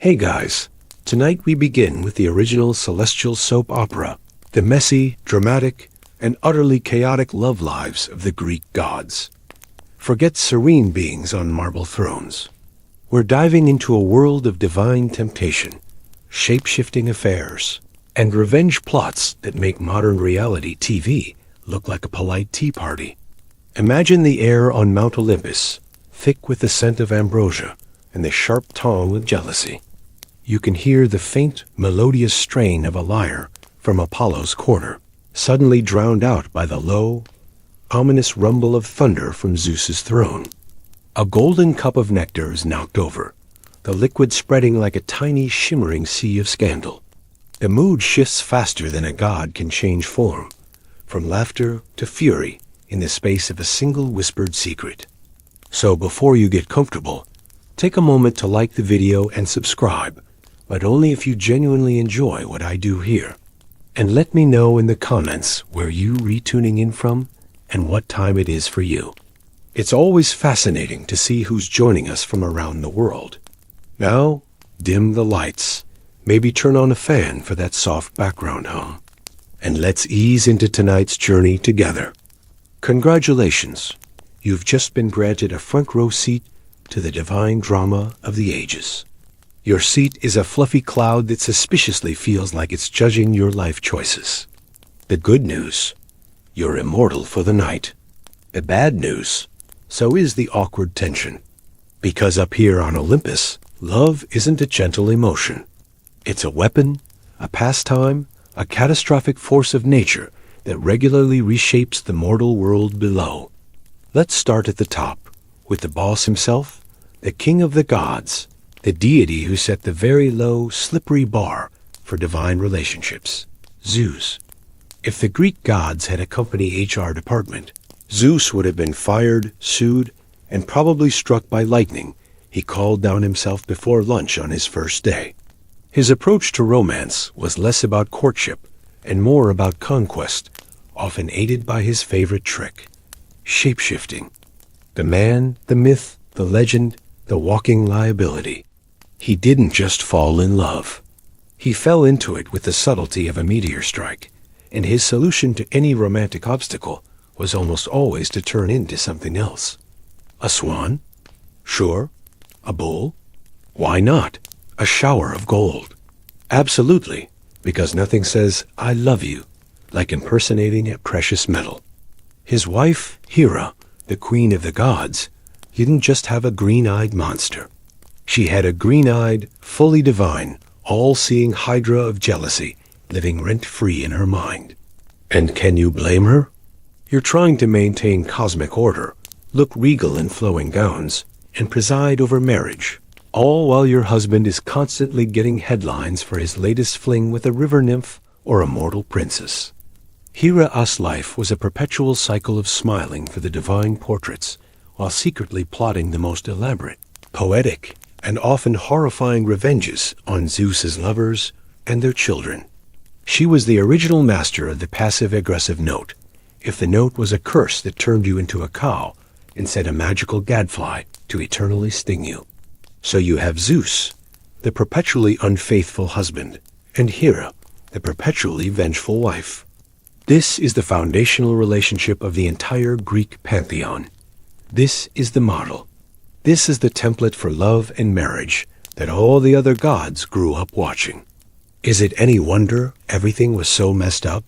Hey guys, tonight we begin with the original celestial soap opera, the messy, dramatic, and utterly chaotic love lives of the Greek gods. Forget serene beings on marble thrones. We're diving into a world of divine temptation, shape-shifting affairs, and revenge plots that make modern reality TV look like a polite tea party. Imagine the air on Mount Olympus, thick with the scent of ambrosia and the sharp tone of jealousy. You can hear the faint, melodious strain of a lyre from Apollo's corner, suddenly drowned out by the low, ominous rumble of thunder from Zeus's throne. A golden cup of nectar is knocked over, the liquid spreading like a tiny, shimmering sea of scandal. The mood shifts faster than a god can change form, from laughter to fury in the space of a single whispered secret. So before you get comfortable, take a moment to like the video and subscribe, but only if you genuinely enjoy what I do here. And let me know in the comments where you retuning in from and what time it is for you. It's always fascinating to see who's joining us from around the world. Now, dim the lights, maybe turn on a fan for that soft background hum, and let's ease into tonight's journey together. Congratulations, you've just been granted a front row seat to the divine drama of the ages. Your seat is a fluffy cloud that suspiciously feels like it's judging your life choices. The good news, you're immortal for the night. The bad news, so is the awkward tension. Because up here on Olympus, love isn't a gentle emotion. It's a weapon, a pastime, a catastrophic force of nature that regularly reshapes the mortal world below. Let's start at the top, with the boss himself, the king of the gods, the deity who set the very low, slippery bar for divine relationships, Zeus. If the Greek gods had a company HR department, Zeus would have been fired, sued, and probably struck by lightning he called down himself before lunch on his first day. His approach to romance was less about courtship and more about conquest, often aided by his favorite trick, shape-shifting. The man, the myth, the legend, the walking liability. He didn't just fall in love. He fell into it with the subtlety of a meteor strike, and his solution to any romantic obstacle was almost always to turn into something else. A swan? Sure. A bull? Why not? A shower of gold. Absolutely, because nothing says, "I love you," like impersonating a precious metal. His wife, Hera, the queen of the gods, didn't just have a green-eyed monster. She had a green-eyed, fully divine, all-seeing hydra of jealousy living rent-free in her mind. And can you blame her? You're trying to maintain cosmic order, look regal in flowing gowns, and preside over marriage, all while your husband is constantly getting headlines for his latest fling with a river nymph or a mortal princess. Hera's life was a perpetual cycle of smiling for the divine portraits, while secretly plotting the most elaborate, poetic, and often horrifying revenges on Zeus's lovers and their children. She was the original master of the passive-aggressive note, if the note was a curse that turned you into a cow and sent a magical gadfly to eternally sting you. So you have Zeus, the perpetually unfaithful husband, and Hera, the perpetually vengeful wife. This is the foundational relationship of the entire Greek pantheon. This is the model. This is the template for love and marriage that all the other gods grew up watching. Is it any wonder everything was so messed up?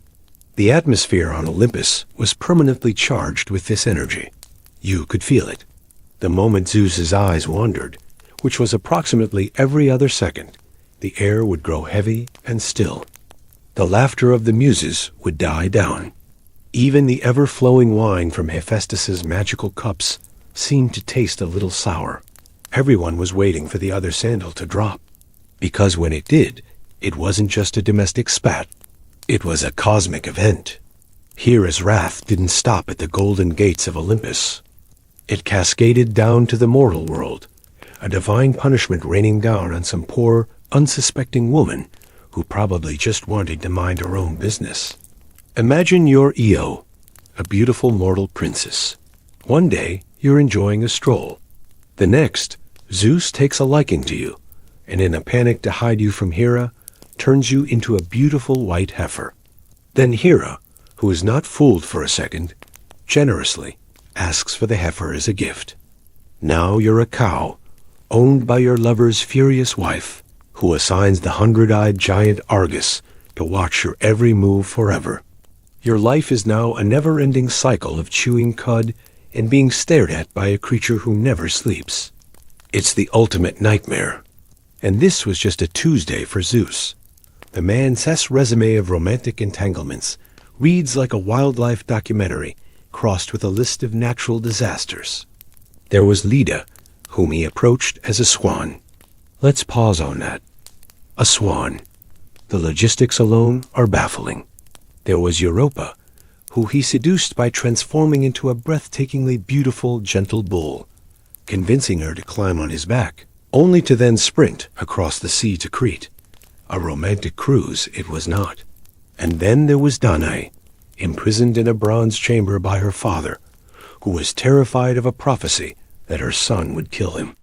The atmosphere on Olympus was permanently charged with this energy. You could feel it. The moment Zeus's eyes wandered, which was approximately every other second, the air would grow heavy and still. The laughter of the muses would die down. Even the ever-flowing wine from Hephaestus's magical cups seemed to taste a little sour. Everyone was waiting for the other sandal to drop, because when it did, it wasn't just a domestic spat. It was a cosmic event. Hera's wrath didn't stop at the golden gates of Olympus. It cascaded down to the mortal world, a divine punishment raining down on some poor, unsuspecting woman who probably just wanted to mind her own business. Imagine you're Io, a beautiful mortal princess. One day, you're enjoying a stroll. The next, Zeus takes a liking to you, and in a panic to hide you from Hera, turns you into a beautiful white heifer. Then Hera, who is not fooled for a second, generously asks for the heifer as a gift. Now you're a cow, owned by your lover's furious wife, who assigns the 100-eyed giant Argus to watch your every move forever. Your life is now a never-ending cycle of chewing cud and being stared at by a creature who never sleeps. It's the ultimate nightmare. And this was just a Tuesday for Zeus. The man's resume of romantic entanglements reads like a wildlife documentary crossed with a list of natural disasters. There was Leda, whom he approached as a swan. Let's pause on that. A swan. The logistics alone are baffling. There was Europa, who he seduced by transforming into a breathtakingly beautiful, gentle bull, convincing her to climb on his back, only to then sprint across the sea to Crete. A romantic cruise it was not. And then there was Danae, imprisoned in a bronze chamber by her father, who was terrified of a prophecy that her son would kill him.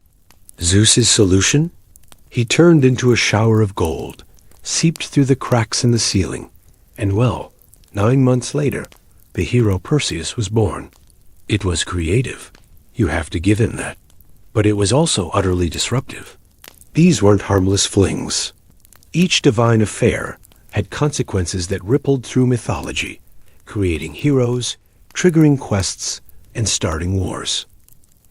Zeus's solution? He turned into a shower of gold, seeped through the cracks in the ceiling, and 9 months later, the hero Perseus was born. It was creative. You have to give him that. But it was also utterly disruptive. These weren't harmless flings. Each divine affair had consequences that rippled through mythology, creating heroes, triggering quests, and starting wars.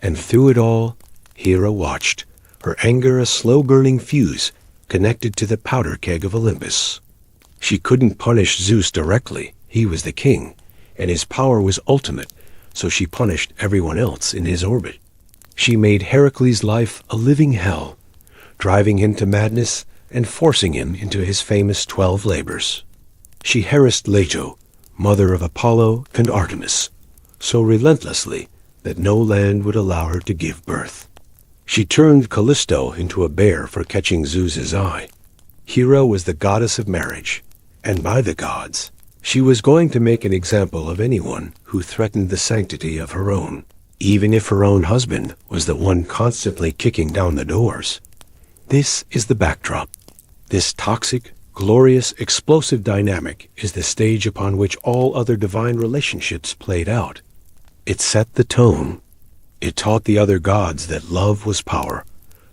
And through it all, Hera watched, her anger a slow-burning fuse connected to the powder keg of Olympus. She couldn't punish Zeus directly. He was the king, and his power was ultimate, so she punished everyone else in his orbit. She made Heracles' life a living hell, driving him to madness and forcing him into his famous 12 labors. She harassed Leto, mother of Apollo and Artemis, so relentlessly that no land would allow her to give birth. She turned Callisto into a bear for catching Zeus's eye. Hera was the goddess of marriage, and by the gods, she was going to make an example of anyone who threatened the sanctity of her own, even if her own husband was the one constantly kicking down the doors. This is the backdrop. This toxic, glorious, explosive dynamic is the stage upon which all other divine relationships played out. It set the tone. It taught the other gods that love was power,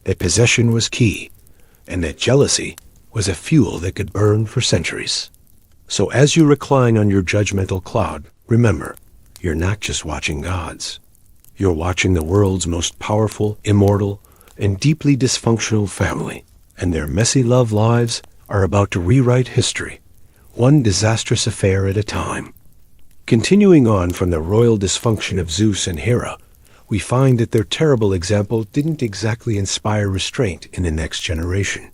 that possession was key, and that jealousy was a fuel that could burn for centuries. So as you recline on your judgmental cloud, remember, you're not just watching gods. You're watching the world's most powerful, immortal, and deeply dysfunctional family, and their messy love lives are about to rewrite history, one disastrous affair at a time. Continuing on from the royal dysfunction of Zeus and Hera, we find that their terrible example didn't exactly inspire restraint in the next generation.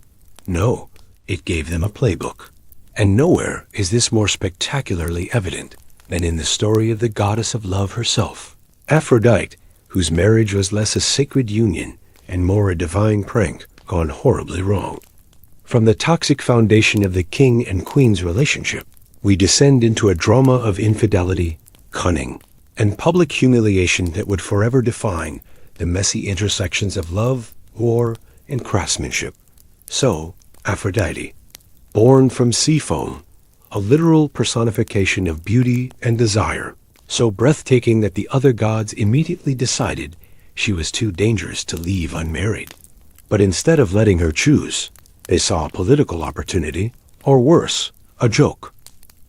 No, it gave them a playbook. And nowhere is this more spectacularly evident than in the story of the goddess of love herself, Aphrodite, whose marriage was less a sacred union and more a divine prank gone horribly wrong. From the toxic foundation of the king and queen's relationship, we descend into a drama of infidelity, cunning, and public humiliation that would forever define the messy intersections of love, war, and craftsmanship. So, Aphrodite, born from sea foam, a literal personification of beauty and desire, so breathtaking that the other gods immediately decided she was too dangerous to leave unmarried. But instead of letting her choose, they saw a political opportunity, or worse, a joke.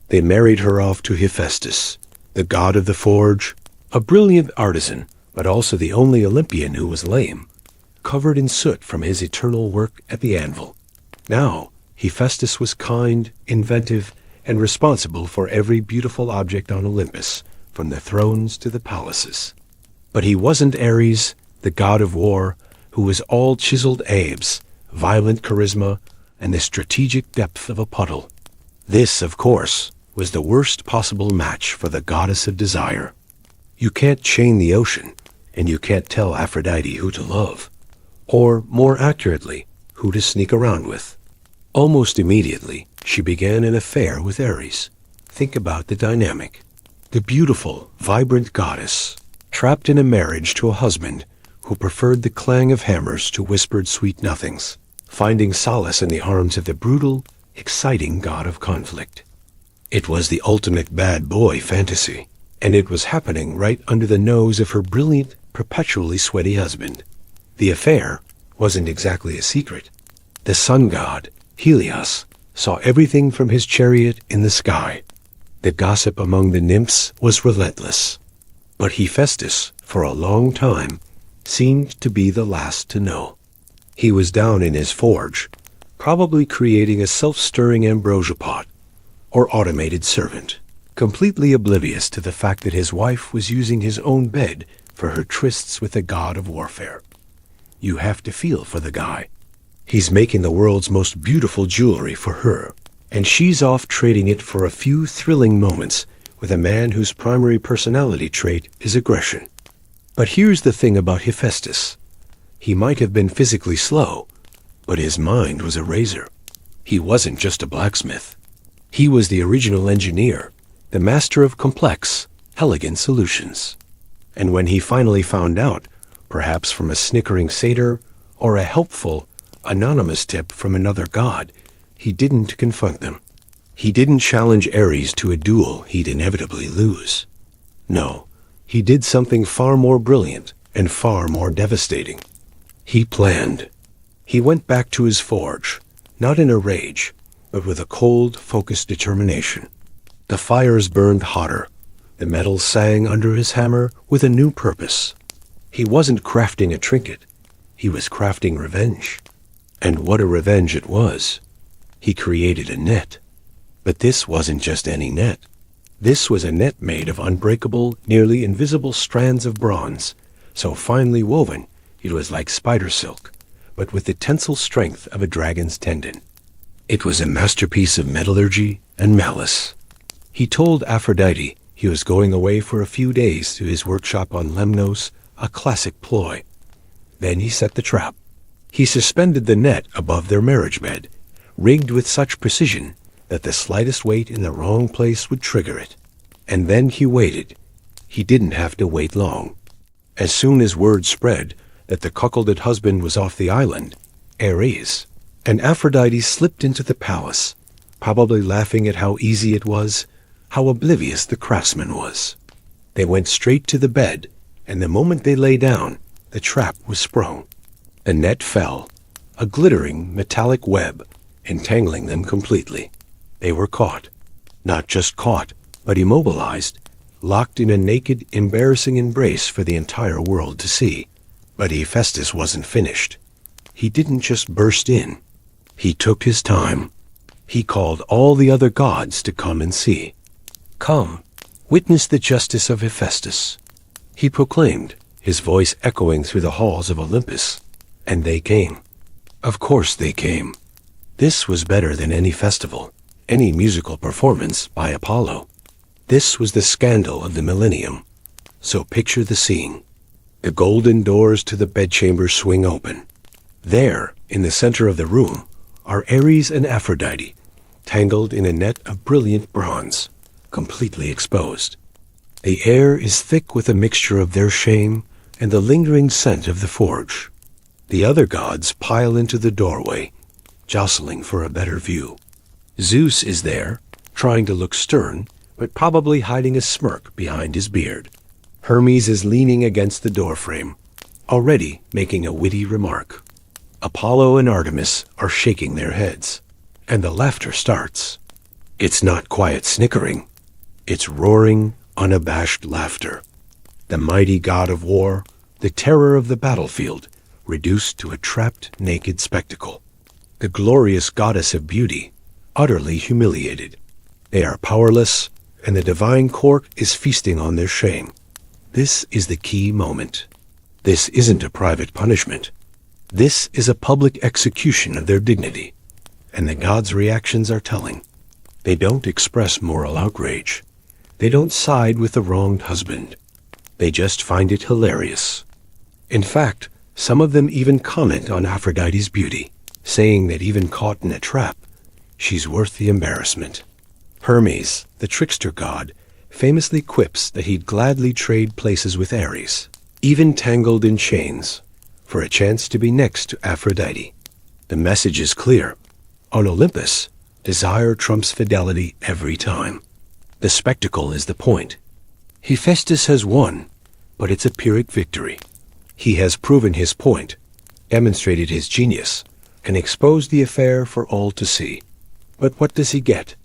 They married her off to Hephaestus, the god of the forge, a brilliant artisan, but also the only Olympian who was lame, covered in soot from his eternal work at the anvil. Now, Hephaestus was kind, inventive, and responsible for every beautiful object on Olympus, from the thrones to the palaces. But he wasn't Ares, the god of war, who was all chiseled abs, violent charisma, and the strategic depth of a puddle. This, of course, was the worst possible match for the goddess of desire. You can't chain the ocean, and you can't tell Aphrodite who to love, or, more accurately, who to sneak around with. Almost immediately, she began an affair with Ares. Think about the dynamic. The beautiful, vibrant goddess, trapped in a marriage to a husband who preferred the clang of hammers to whispered sweet nothings, finding solace in the arms of the brutal, exciting god of conflict. It was the ultimate bad boy fantasy, and it was happening right under the nose of her brilliant, perpetually sweaty husband. The affair wasn't exactly a secret. The sun god, Helios, saw everything from his chariot in the sky. The gossip among the nymphs was relentless. But Hephaestus, for a long time, seemed to be the last to know. He was down in his forge, probably creating a self-stirring ambrosia pot, or automated servant, completely oblivious to the fact that his wife was using his own bed for her trysts with the god of warfare. You have to feel for the guy. He's making the world's most beautiful jewelry for her, and she's off trading it for a few thrilling moments with a man whose primary personality trait is aggression. But here's the thing about Hephaestus. He might have been physically slow, but his mind was a razor. He wasn't just a blacksmith. He was the original engineer, the master of complex, elegant solutions. And when he finally found out, perhaps from a snickering satyr or a helpful, anonymous tip from another god, he didn't confront them. He didn't challenge Ares to a duel he'd inevitably lose. No, he did something far more brilliant and far more devastating. He planned. He went back to his forge, not in a rage, but with a cold, focused determination. The fires burned hotter. The metal sang under his hammer with a new purpose. He wasn't crafting a trinket. He was crafting revenge. And what a revenge it was. He created a net. But this wasn't just any net. This was a net made of unbreakable, nearly invisible strands of bronze, so finely woven it was like spider silk, but with the tensile strength of a dragon's tendon. It was a masterpiece of metallurgy and malice. He told Aphrodite he was going away for a few days to his workshop on Lemnos, a classic ploy. Then he set the trap. He suspended the net above their marriage bed, rigged with such precision that the slightest weight in the wrong place would trigger it. And then he waited. He didn't have to wait long. As soon as word spread that the cuckolded husband was off the island, Ares and Aphrodite slipped into the palace, probably laughing at how easy it was, how oblivious the craftsman was. They went straight to the bed, and the moment they lay down, the trap was sprung. The net fell, a glittering metallic web, entangling them completely. They were caught. Not just caught, but immobilized, locked in a naked, embarrassing embrace for the entire world to see. But Hephaestus wasn't finished. He didn't just burst in. He took his time. He called all the other gods to come and see. Come, witness the justice of Hephaestus. He proclaimed, his voice echoing through the halls of Olympus. And they came. Of course they came. This was better than any festival, any musical performance by Apollo. This was the scandal of the millennium. So picture the scene. The golden doors to the bedchamber swing open. There, in the center of the room, are Ares and Aphrodite, tangled in a net of brilliant bronze, completely exposed. The air is thick with a mixture of their shame and the lingering scent of the forge. The other gods pile into the doorway, jostling for a better view. Zeus is there, trying to look stern, but probably hiding a smirk behind his beard. Hermes is leaning against the doorframe, already making a witty remark. Apollo and Artemis are shaking their heads, and the laughter starts. It's not quiet snickering. It's roaring, unabashed laughter. The mighty god of war, the terror of the battlefield, reduced to a trapped, naked spectacle. The glorious goddess of beauty, utterly humiliated. They are powerless, and the divine court is feasting on their shame. This is the key moment. This isn't a private punishment. This is a public execution of their dignity, and the gods' reactions are telling. They don't express moral outrage. They don't side with the wronged husband. They just find it hilarious. In fact, some of them even comment on Aphrodite's beauty, saying that even caught in a trap, she's worth the embarrassment. Hermes, the trickster god, famously quips that he'd gladly trade places with Ares, even tangled in chains, for a chance to be next to Aphrodite. The message is clear. On Olympus, desire trumps fidelity every time. The spectacle is the point. Hephaestus has won, but it's a Pyrrhic victory. He has proven his point, demonstrated his genius, and exposed the affair for all to see. But what does he get?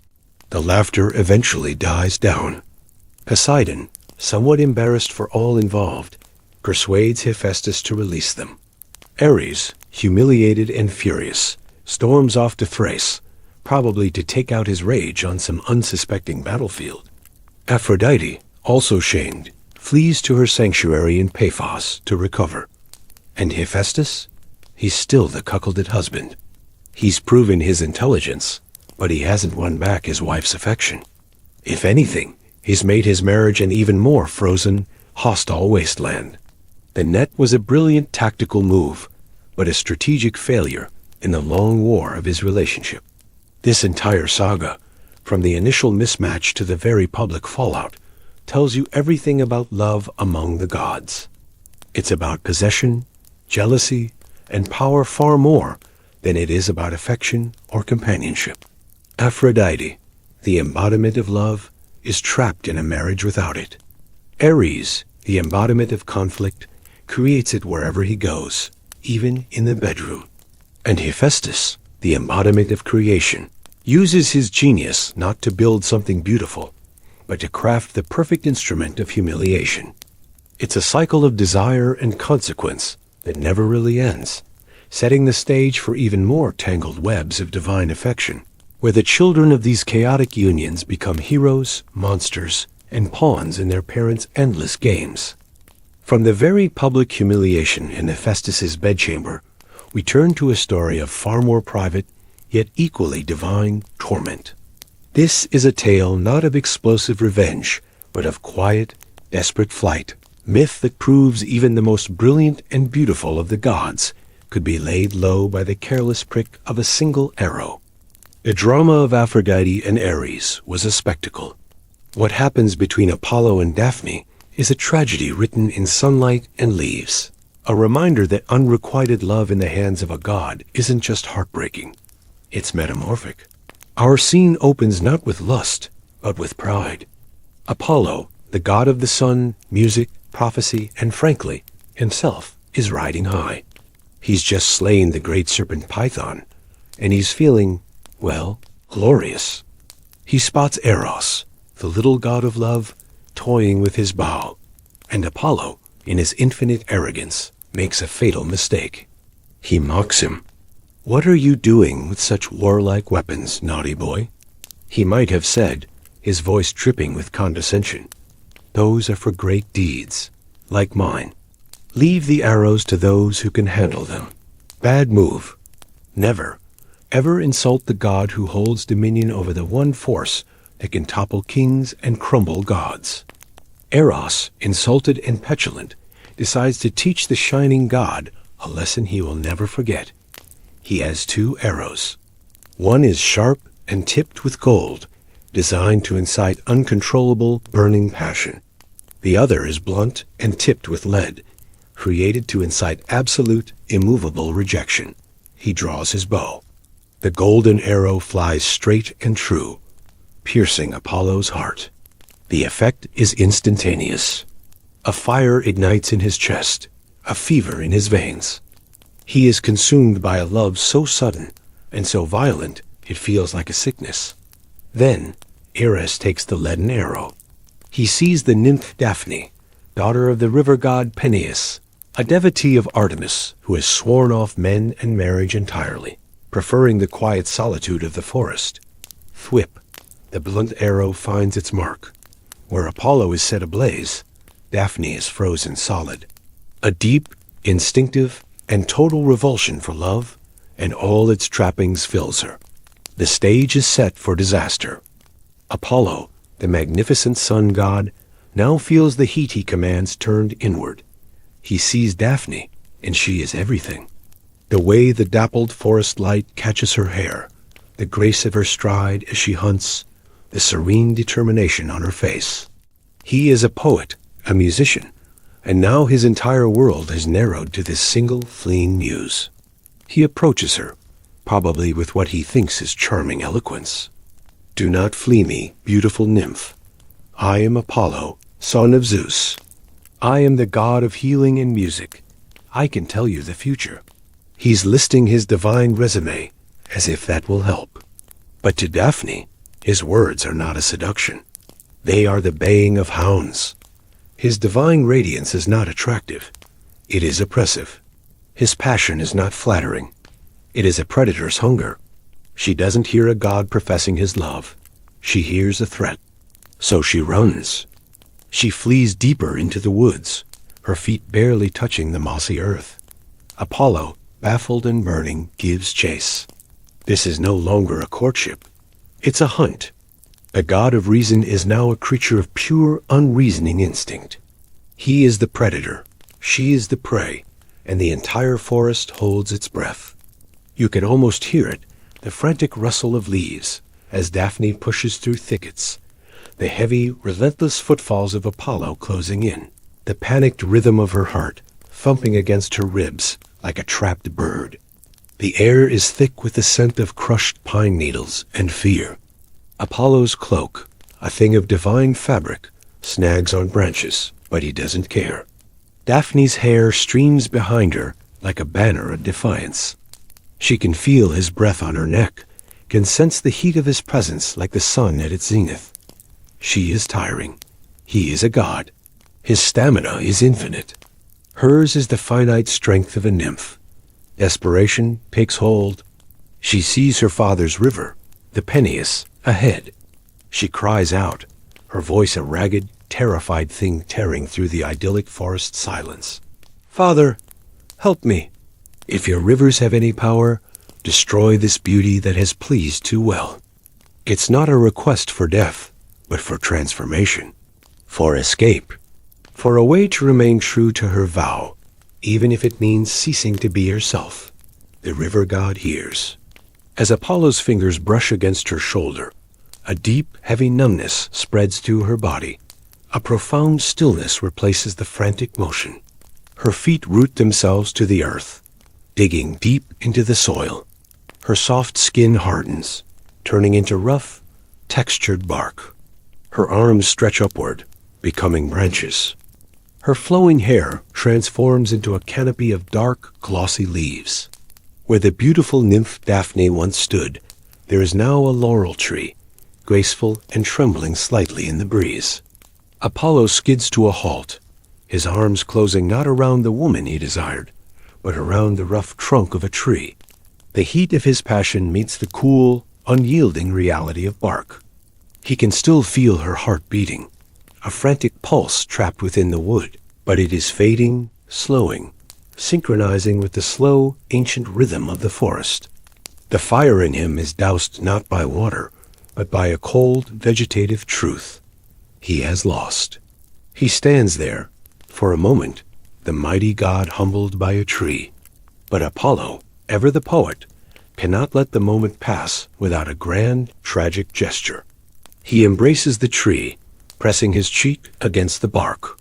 The laughter eventually dies down. Poseidon, somewhat embarrassed for all involved, persuades Hephaestus to release them. Ares, humiliated and furious, storms off to Thrace, probably to take out his rage on some unsuspecting battlefield. Aphrodite, also shamed, flees to her sanctuary in Paphos to recover. And Hephaestus? He's still the cuckolded husband. He's proven his intelligence, but he hasn't won back his wife's affection. If anything, he's made his marriage an even more frozen, hostile wasteland. The net was a brilliant tactical move, but a strategic failure in the long war of his relationship. This entire saga, from the initial mismatch to the very public fallout, tells you everything about love among the gods. It's about possession, jealousy, and power far more than it is about affection or companionship. Aphrodite, the embodiment of love, is trapped in a marriage without it. Ares, the embodiment of conflict, creates it wherever he goes, even in the bedroom. And Hephaestus, the embodiment of creation, uses his genius not to build something beautiful, but to craft the perfect instrument of humiliation. It's a cycle of desire and consequence that never really ends, setting the stage for even more tangled webs of divine affection, where the children of these chaotic unions become heroes, monsters, and pawns in their parents' endless games. From the very public humiliation in Hephaestus's bedchamber, we turn to a story of far more private, yet equally divine, torment. This is a tale not of explosive revenge, but of quiet, desperate flight, myth that proves even the most brilliant and beautiful of the gods could be laid low by the careless prick of a single arrow. The drama of Aphrodite and Ares was a spectacle. What happens between Apollo and Daphne is a tragedy written in sunlight and leaves, a reminder that unrequited love in the hands of a god isn't just heartbreaking, it's metamorphic. Our scene opens not with lust, but with pride. Apollo, the god of the sun, music, prophecy, and frankly, himself, is riding high. He's just slain the great serpent Python, and he's feeling, well, glorious. He spots Eros, the little god of love, toying with his bow, and Apollo, in his infinite arrogance, makes a fatal mistake. He mocks him. "What are you doing with such warlike weapons, naughty boy?" He might have said, his voice dripping with condescension. "Those are for great deeds, like mine. Leave the arrows to those who can handle them." Bad move. Never, ever insult the god who holds dominion over the one force that can topple kings and crumble gods. Eros, insulted and petulant, decides to teach the shining god a lesson he will never forget. He has two arrows. One is sharp and tipped with gold, designed to incite uncontrollable, burning passion. The other is blunt and tipped with lead, created to incite absolute, immovable rejection. He draws his bow. The golden arrow flies straight and true, piercing Apollo's heart. The effect is instantaneous. A fire ignites in his chest, a fever in his veins. He is consumed by a love so sudden and so violent it feels like a sickness. Then, Eros takes the leaden arrow. He sees the nymph Daphne, daughter of the river god Peneus, a devotee of Artemis who has sworn off men and marriage entirely, preferring the quiet solitude of the forest. Thwip, the blunt arrow finds its mark. Where Apollo is set ablaze, Daphne is frozen solid. A deep, instinctive, and total revulsion for love and all its trappings fills her. The stage is set for disaster. Apollo, the magnificent sun god, now feels the heat he commands turned inward. He sees Daphne, and she is everything. The way the dappled forest light catches her hair, the grace of her stride as she hunts, the serene determination on her face. He is a poet, a musician, and now his entire world has narrowed to this single fleeing muse. He approaches her, probably with what he thinks is charming eloquence. "Do not flee me, beautiful nymph. I am Apollo, son of Zeus. I am the god of healing and music. I can tell you the future." He's listing his divine resume, as if that will help. But to Daphne, his words are not a seduction. They are the baying of hounds. His divine radiance is not attractive. It is oppressive. His passion is not flattering. It is a predator's hunger. She doesn't hear a god professing his love. She hears a threat. So she runs. She flees deeper into the woods, her feet barely touching the mossy earth. Apollo, baffled and burning, gives chase. This is no longer a courtship. It's a hunt. The god of reason is now a creature of pure, unreasoning instinct. He is the predator, she is the prey, and the entire forest holds its breath. You can almost hear it, the frantic rustle of leaves, as Daphne pushes through thickets, the heavy, relentless footfalls of Apollo closing in, the panicked rhythm of her heart thumping against her ribs like a trapped bird. The air is thick with the scent of crushed pine needles and fear. Apollo's cloak, a thing of divine fabric, snags on branches, but he doesn't care. Daphne's hair streams behind her like a banner of defiance. She can feel his breath on her neck, can sense the heat of his presence like the sun at its zenith. She is tiring. He is a god. His stamina is infinite. Hers is the finite strength of a nymph. Desperation takes hold. She sees her father's river, the Peneus, ahead. She cries out, her voice a ragged, terrified thing tearing through the idyllic forest silence. "Father, help me. If your rivers have any power, destroy this beauty that has pleased too well." It's not a request for death, but for transformation, for escape, for a way to remain true to her vow, even if it means ceasing to be herself. The river god hears. As Apollo's fingers brush against her shoulder, a deep, heavy numbness spreads through her body. A profound stillness replaces the frantic motion. Her feet root themselves to the earth, digging deep into the soil. Her soft skin hardens, turning into rough, textured bark. Her arms stretch upward, becoming branches. Her flowing hair transforms into a canopy of dark, glossy leaves. Where the beautiful nymph Daphne once stood, there is now a laurel tree, graceful and trembling slightly in the breeze. Apollo skids to a halt, his arms closing not around the woman he desired, but around the rough trunk of a tree. The heat of his passion meets the cool, unyielding reality of bark. He can still feel her heart beating, a frantic pulse trapped within the wood, but it is fading, slowing, synchronizing with the slow, ancient rhythm of the forest. The fire in him is doused not by water, but by a cold, vegetative truth. He has lost. He stands there, for a moment, the mighty god humbled by a tree. But Apollo, ever the poet, cannot let the moment pass without a grand, tragic gesture. He embraces the tree, pressing his cheek against the bark.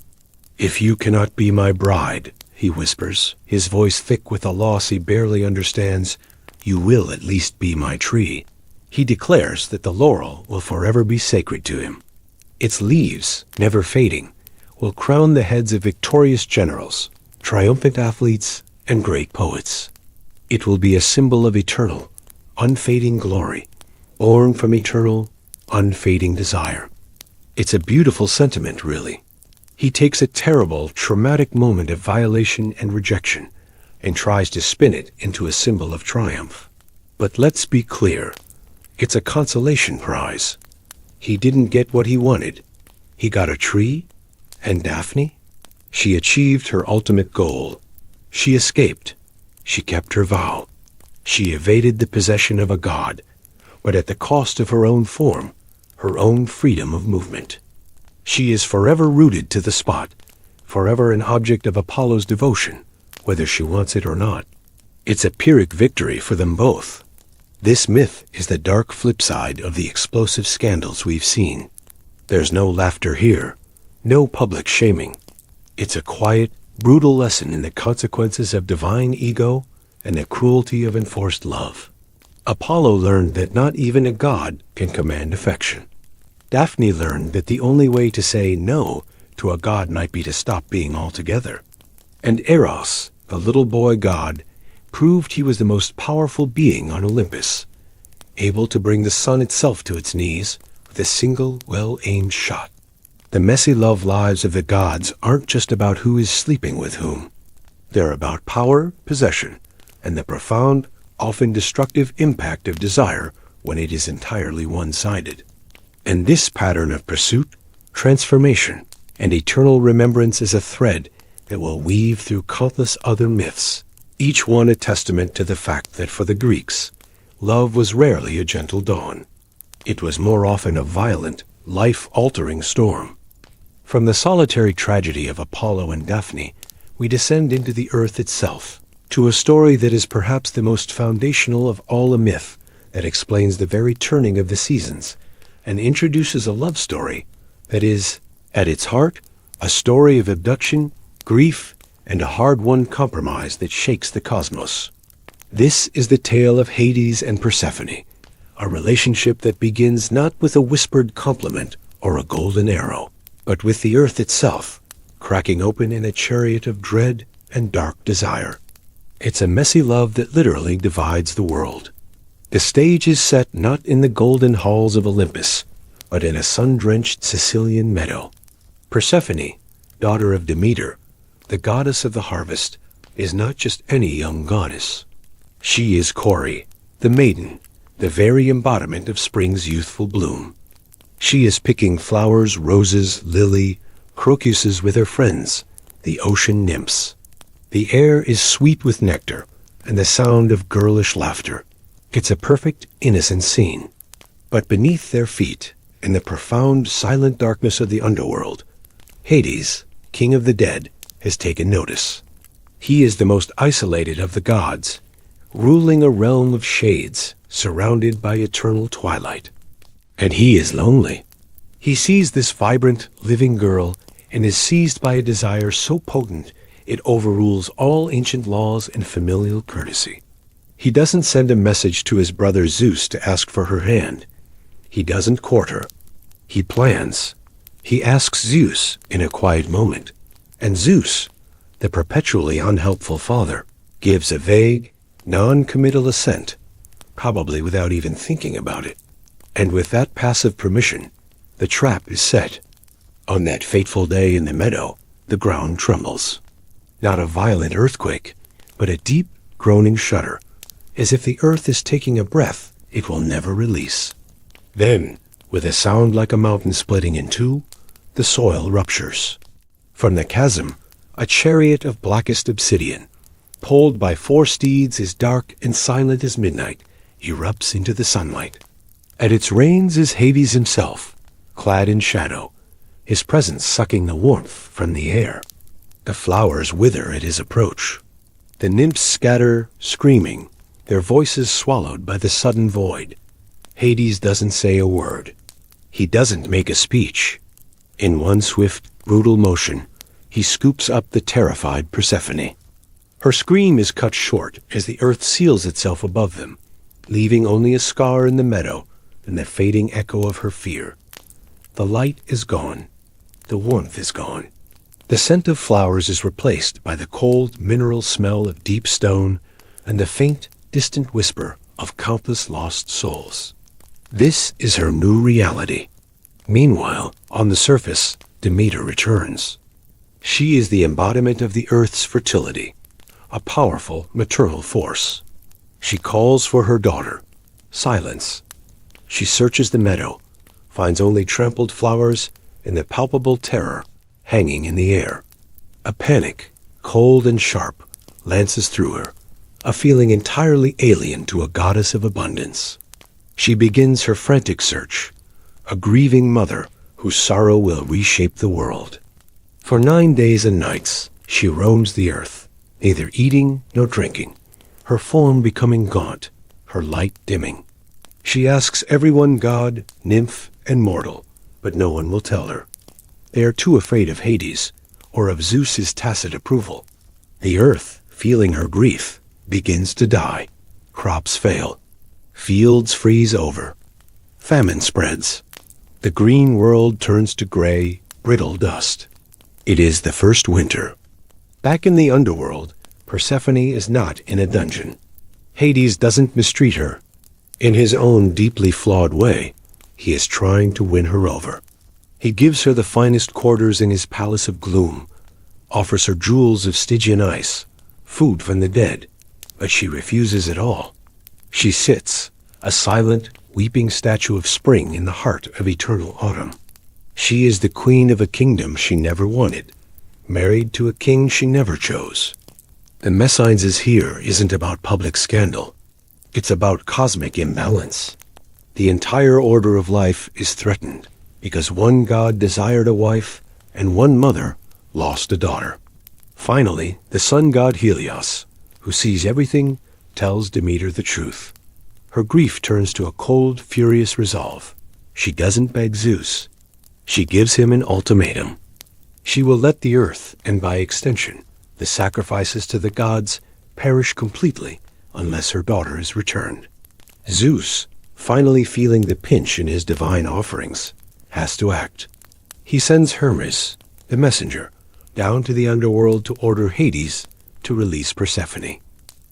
"If you cannot be my bride," he whispers, his voice thick with a loss he barely understands, "you will at least be my tree." He declares that the laurel will forever be sacred to him. Its leaves, never fading, will crown the heads of victorious generals, triumphant athletes, and great poets. It will be a symbol of eternal, unfading glory, born from eternal, unfading desire. It's a beautiful sentiment, really. He takes a terrible, traumatic moment of violation and rejection and tries to spin it into a symbol of triumph. But let's be clear, it's a consolation prize. He didn't get what he wanted. He got a tree, and Daphne? She achieved her ultimate goal. She escaped. She kept her vow. She evaded the possession of a god, but at the cost of her own form, her own freedom of movement. She is forever rooted to the spot, forever an object of Apollo's devotion, whether she wants it or not. It's a Pyrrhic victory for them both. This myth is the dark flip side of the explosive scandals we've seen. There's no laughter here, no public shaming. It's a quiet, brutal lesson in the consequences of divine ego and the cruelty of enforced love. Apollo learned that not even a god can command affection. Daphne learned that the only way to say no to a god might be to stop being altogether. And Eros, the little boy god, proved he was the most powerful being on Olympus, able to bring the sun itself to its knees with a single well-aimed shot. The messy love lives of the gods aren't just about who is sleeping with whom. They're about power, possession, and the profound, often destructive impact of desire when it is entirely one-sided. And this pattern of pursuit, transformation, and eternal remembrance is a thread that will weave through countless other myths, each one a testament to the fact that for the Greeks, love was rarely a gentle dawn. It was more often a violent, life-altering storm. From the solitary tragedy of Apollo and Daphne, we descend into the earth itself, to a story that is perhaps the most foundational of all, a myth that explains the very turning of the seasons and introduces a love story that is, at its heart, a story of abduction, grief, and a hard-won compromise that shakes the cosmos. This is the tale of Hades and Persephone, a relationship that begins not with a whispered compliment or a golden arrow, but with the earth itself, cracking open in a chariot of dread and dark desire. It's a messy love that literally divides the world. The stage is set not in the golden halls of Olympus, but in a sun-drenched Sicilian meadow. Persephone, daughter of Demeter, the goddess of the harvest, is not just any young goddess. She is Kore, the maiden, the very embodiment of spring's youthful bloom. She is picking flowers, roses, lily, crocuses with her friends, the ocean nymphs. The air is sweet with nectar and the sound of girlish laughter. It's a perfect, innocent scene. But beneath their feet, in the profound, silent darkness of the underworld, Hades, king of the dead, has taken notice. He is the most isolated of the gods, ruling a realm of shades, surrounded by eternal twilight. And he is lonely. He sees this vibrant, living girl and is seized by a desire so potent it overrules all ancient laws and familial courtesy. He doesn't send a message to his brother Zeus to ask for her hand. He doesn't court her. He plans. He asks Zeus in a quiet moment, and Zeus, the perpetually unhelpful father, gives a vague, non-committal assent, probably without even thinking about it. And with that passive permission, the trap is set. On that fateful day in the meadow, the ground trembles. Not a violent earthquake, but a deep, groaning shudder, as if the earth is taking a breath it will never release. Then, with a sound like a mountain splitting in two, the soil ruptures. From the chasm, a chariot of blackest obsidian, pulled by 4 steeds as dark and silent as midnight, erupts into the sunlight. At its reins is Hades himself, clad in shadow, his presence sucking the warmth from the air. The flowers wither at his approach. The nymphs scatter, screaming, their voices swallowed by the sudden void. Hades doesn't say a word. He doesn't make a speech. In one swift, brutal motion, he scoops up the terrified Persephone. Her scream is cut short as the earth seals itself above them, leaving only a scar in the meadow and the fading echo of her fear. The light is gone. The warmth is gone. The scent of flowers is replaced by the cold, mineral smell of deep stone and the faint, distant whisper of countless lost souls. This is her new reality. Meanwhile, on the surface, Demeter returns. She is the embodiment of the earth's fertility, a powerful maternal force. She calls for her daughter. Silence. She searches the meadow, finds only trampled flowers and the palpable terror hanging in the air. A panic, cold and sharp, lances through her, a feeling entirely alien to a goddess of abundance. She begins her frantic search, a grieving mother whose sorrow will reshape the world. For 9 days and nights, she roams the earth, neither eating nor drinking, her form becoming gaunt, her light dimming. She asks everyone god, nymph, and mortal, but no one will tell her. They are too afraid of Hades, or of Zeus's tacit approval. The earth, feeling her grief, begins to die. Crops fail. Fields freeze over. Famine spreads. The green world turns to gray, brittle dust. It is the first winter. Back in the underworld, Persephone is not in a dungeon. Hades doesn't mistreat her. In his own deeply flawed way, he is trying to win her over. He gives her the finest quarters in his palace of gloom, offers her jewels of Stygian ice, food from the dead, but she refuses it all. She sits, a silent, weeping statue of spring in the heart of eternal autumn. She is the queen of a kingdom she never wanted, married to a king she never chose. The Messines' here isn't about public scandal. It's about cosmic imbalance. The entire order of life is threatened because one god desired a wife and one mother lost a daughter. Finally, the sun god Helios, who sees everything, tells Demeter the truth. Her grief turns to a cold, furious resolve. She doesn't beg Zeus. She gives him an ultimatum. She will let the earth, and by extension, the sacrifices to the gods, perish completely unless her daughter is returned. Zeus, finally feeling the pinch in his divine offerings, has to act. He sends Hermes, the messenger, down to the underworld to order Hades to release Persephone.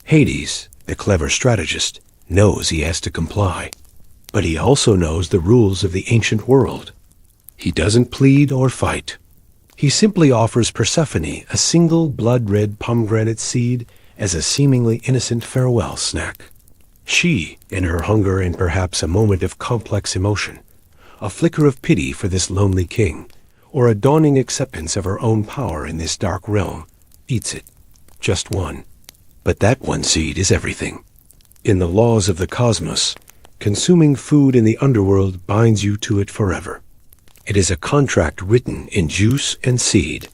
Hades, the clever strategist, knows he has to comply, but he also knows the rules of the ancient world. He doesn't plead or fight. He simply offers Persephone a single blood-red pomegranate seed as a seemingly innocent farewell snack. She, in her hunger and perhaps a moment of complex emotion, a flicker of pity for this lonely king, or a dawning acceptance of her own power in this dark realm, eats it. Just one. But that one seed is everything. In the laws of the cosmos, consuming food in the underworld binds you to it forever. It is a contract written in juice and seed.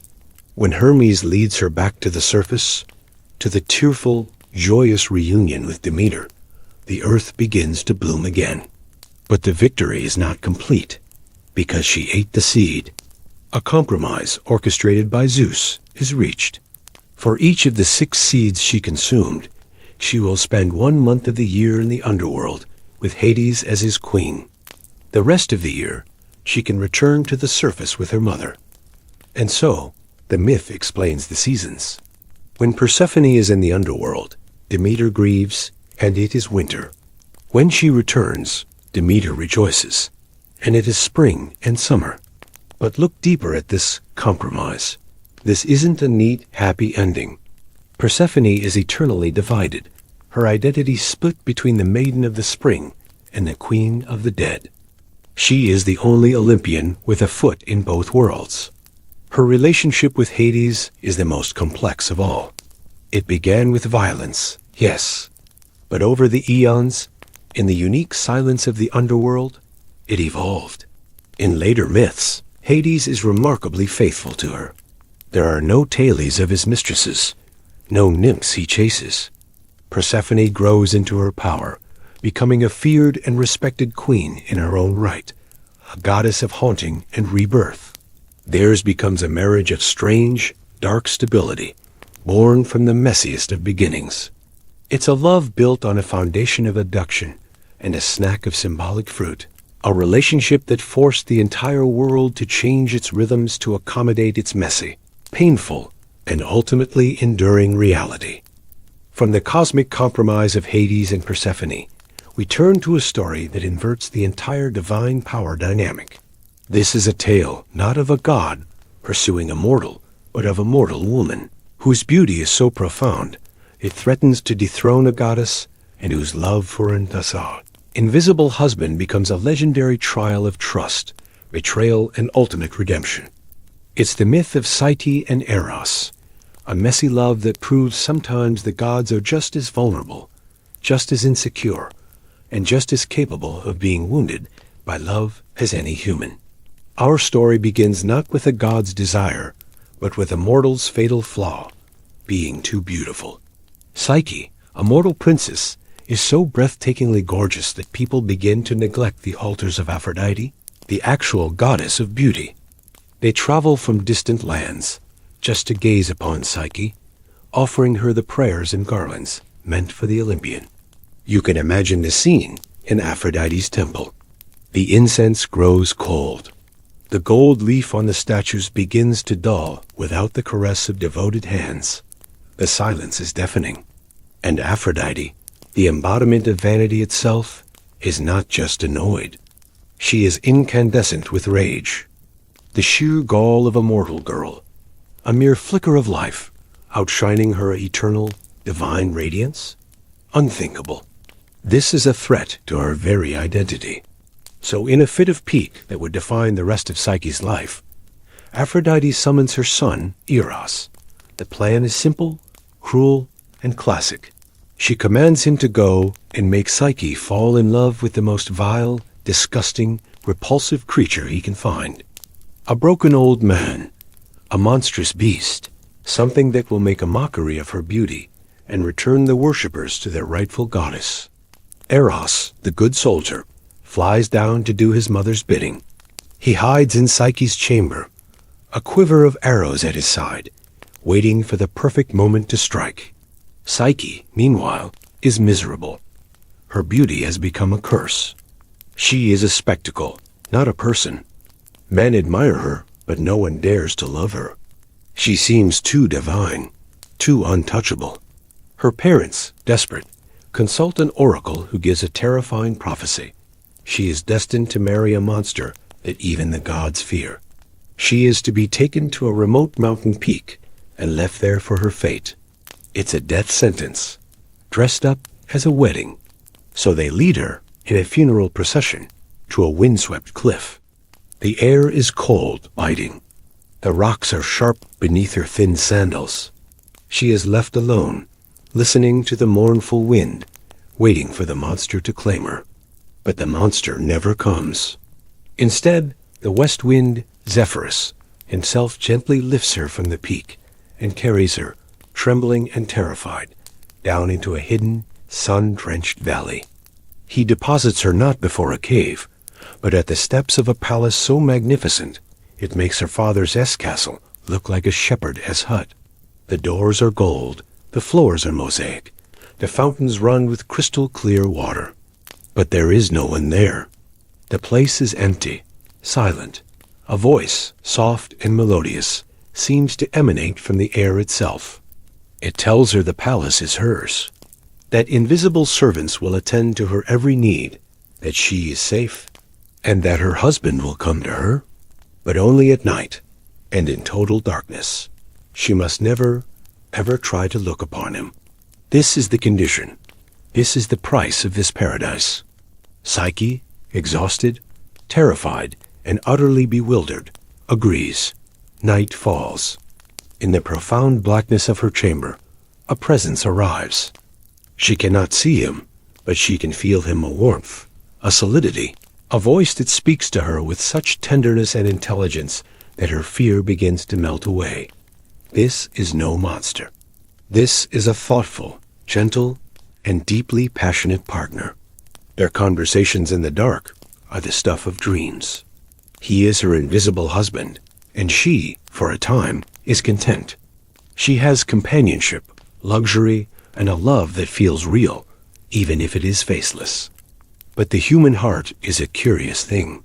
When Hermes leads her back to the surface, to the tearful, joyous reunion with Demeter, the earth begins to bloom again. But the victory is not complete, because she ate the seed. A compromise orchestrated by Zeus is reached. For each of the 6 seeds she consumed, she will spend 1 month of the year in the underworld, with Hades as his queen. The rest of the year, she can return to the surface with her mother. And so, the myth explains the seasons. When Persephone is in the underworld, Demeter grieves, and it is winter. When she returns, Demeter rejoices, and it is spring and summer. But look deeper at this compromise. This isn't a neat, happy ending. Persephone is eternally divided, her identity split between the maiden of the spring and the queen of the dead. She is the only Olympian with a foot in both worlds. Her relationship with Hades is the most complex of all. It began with violence, yes, but over the eons, in the unique silence of the underworld, it evolved. In later myths, Hades is remarkably faithful to her. There are no tales of his mistresses, no nymphs he chases. Persephone grows into her power, becoming a feared and respected queen in her own right, a goddess of haunting and rebirth. Theirs becomes a marriage of strange, dark stability, born from the messiest of beginnings. It's a love built on a foundation of abduction and a snack of symbolic fruit, a relationship that forced the entire world to change its rhythms to accommodate its messy, painful, and ultimately enduring reality. From the cosmic compromise of Hades and Persephone, we turn to a story that inverts the entire divine power dynamic. This is a tale not of a god pursuing a mortal, but of a mortal woman, whose beauty is so profound it threatens to dethrone a goddess, and whose love for an invisible husband becomes a legendary trial of trust, betrayal, and ultimate redemption. It's the myth of Psyche and Eros, a messy love that proves sometimes the gods are just as vulnerable, just as insecure, and just as capable of being wounded by love as any human. Our story begins not with a god's desire, but with a mortal's fatal flaw, being too beautiful. Psyche, a mortal princess, is so breathtakingly gorgeous that people begin to neglect the altars of Aphrodite, the actual goddess of beauty. They travel from distant lands, just to gaze upon Psyche, offering her the prayers and garlands meant for the Olympian. You can imagine the scene. in Aphrodite's temple. The incense grows cold. The gold leaf on the statues begins to dull without the caress of devoted hands. The silence is deafening. And Aphrodite, the embodiment of vanity itself, is not just annoyed. She is incandescent with rage. The sheer gall of a mortal girl, a mere flicker of life, outshining her eternal, divine radiance? Unthinkable. This is a threat to her very identity. So in a fit of pique that would define the rest of Psyche's life, Aphrodite summons her son, Eros. The plan is simple, cruel, and classic. She commands him to go and make Psyche fall in love with the most vile, disgusting, repulsive creature he can find. A broken old man, a monstrous beast, something that will make a mockery of her beauty and return the worshippers to their rightful goddess. Eros, the good soldier, flies down to do his mother's bidding. He hides in Psyche's chamber, a quiver of arrows at his side, waiting for the perfect moment to strike. Psyche, meanwhile, is miserable. Her beauty has become a curse. She is a spectacle, not a person. Men admire her, but no one dares to love her. She seems too divine, too untouchable. Her parents, desperate, consult an oracle who gives a terrifying prophecy. She is destined to marry a monster that even the gods fear. She is to be taken to a remote mountain peak and left there for her fate. It's a death sentence, dressed up as a wedding. So they lead her in a funeral procession to a windswept cliff. The air is cold, biting. The rocks are sharp beneath her thin sandals. She is left alone, listening to the mournful wind, waiting for the monster to claim her. But the monster never comes. Instead, the west wind, Zephyrus, himself gently lifts her from the peak and carries her, trembling and terrified, down into a hidden, sun-drenched valley. He deposits her not before a cave, but at the steps of a palace so magnificent it makes her father's S-castle look like a shepherdess hut. The doors are gold, the floors are mosaic, the fountains run with crystal-clear water. But there is no one there. The place is empty, silent. A voice, soft and melodious, seems to emanate from the air itself. It tells her the palace is hers, that invisible servants will attend to her every need, that she is safe, and that her husband will come to her, but only at night and in total darkness. She must never, ever try to look upon him. This is the condition. This is the price of this paradise. Psyche, exhausted, terrified, and utterly bewildered, agrees. Night falls. In the profound blackness of her chamber, a presence arrives. She cannot see him, but she can feel him a warmth, a solidity, a voice that speaks to her with such tenderness and intelligence that her fear begins to melt away. This is no monster. This is a thoughtful, gentle, and deeply passionate partner. Their conversations in the dark are the stuff of dreams. He is her invisible husband, and she, for a time, is content. She has companionship, luxury, and a love that feels real, even if it is faceless. But the human heart is a curious thing.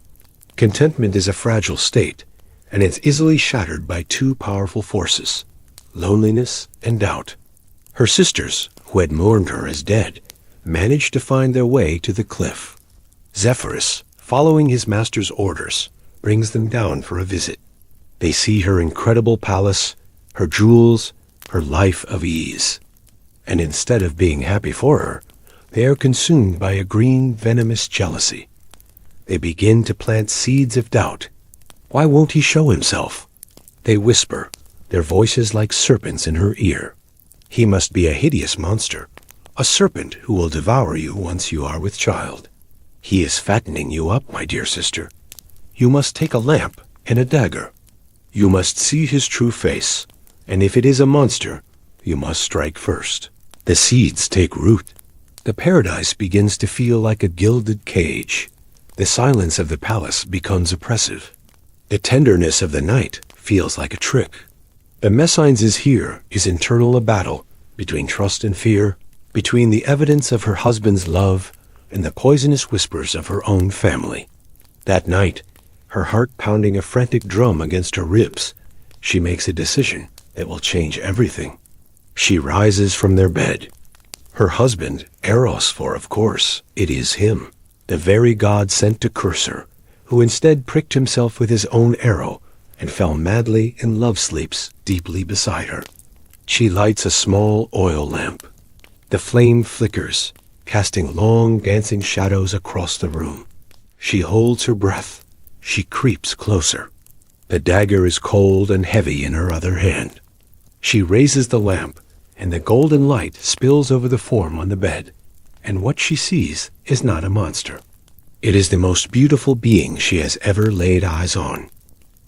Contentment is a fragile state, and it's easily shattered by two powerful forces, loneliness and doubt. Her sisters, who had mourned her as dead, managed to find their way to the cliff. Zephyrus, following his master's orders, brings them down for a visit. They see her incredible palace, her jewels, her life of ease. And instead of being happy for her, they are consumed by a green, venomous jealousy. They begin to plant seeds of doubt. Why won't he show himself? They whisper, their voices like serpents in her ear. He must be a hideous monster, a serpent who will devour you once you are with child. He is fattening you up, my dear sister. You must take a lamp and a dagger. You must see his true face, and if it is a monster, you must strike first. The seeds take root. The paradise begins to feel like a gilded cage. The silence of the palace becomes oppressive. The tenderness of the night feels like a trick. The Messines here is internal a battle between trust and fear, between the evidence of her husband's love, and the poisonous whispers of her own family. That night, her heart pounding a frantic drum against her ribs, she makes a decision that will change everything. She rises from their bed. Her husband, Eros, for of course, it is him, the very god sent to curse her, who instead pricked himself with his own arrow and fell madly in love sleeps deeply beside her. She lights a small oil lamp. The flame flickers, casting long dancing shadows across the room. She holds her breath. She creeps closer. The dagger is cold and heavy in her other hand. She raises the lamp, and the golden light spills over the form on the bed, and what she sees is not a monster. It is the most beautiful being she has ever laid eyes on.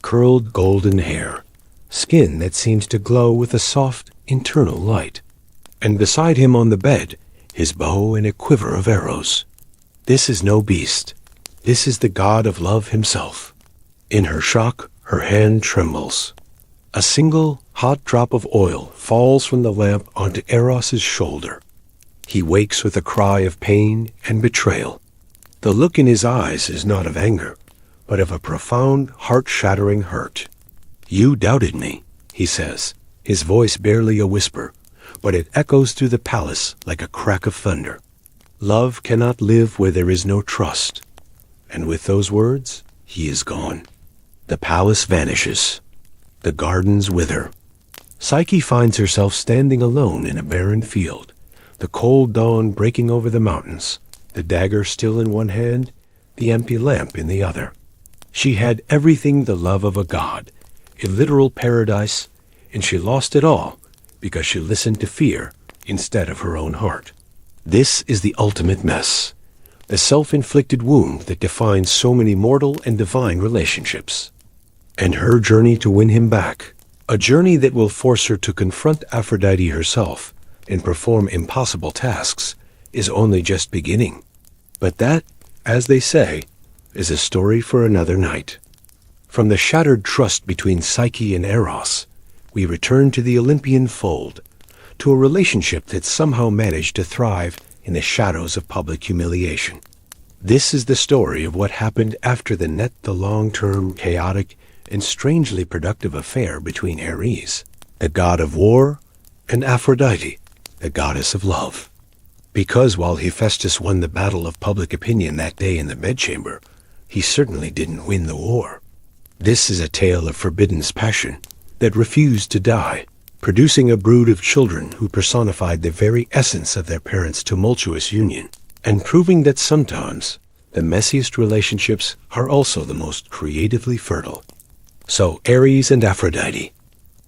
Curled golden hair, skin that seems to glow with a soft, internal light, and beside him on the bed, his bow and a quiver of arrows. This is no beast. This is the god of love himself. In her shock, her hand trembles. A single hot drop of oil falls from the lamp onto Eros's shoulder. He wakes with a cry of pain and betrayal. The look in his eyes is not of anger, but of a profound, heart-shattering hurt. "You doubted me," he says, his voice barely a whisper, but it echoes through the palace like a crack of thunder. Love cannot live where there is no trust. And with those words, he is gone. The palace vanishes. The gardens wither. Psyche finds herself standing alone in a barren field, the cold dawn breaking over the mountains, the dagger still in one hand, the empty lamp in the other. She had everything the love of a god, a literal paradise, and she lost it all because she listened to fear instead of her own heart. This is the ultimate mess, the self-inflicted wound that defines so many mortal and divine relationships. And her journey to win him back, a journey that will force her to confront Aphrodite herself and perform impossible tasks, is only just beginning. But that, as they say, is a story for another night. From the shattered trust between Psyche and Eros, we return to the Olympian fold, to a relationship that somehow managed to thrive in the shadows of public humiliation. This is the story of what happened after the long-term, chaotic, and strangely productive affair between Ares, the god of war, and Aphrodite, the goddess of love. Because while Hephaestus won the battle of public opinion that day in the bedchamber, he certainly didn't win the war. This is a tale of forbidden passion that refused to die, producing a brood of children who personified the very essence of their parents' tumultuous union, and proving that sometimes the messiest relationships are also the most creatively fertile. So Ares and Aphrodite,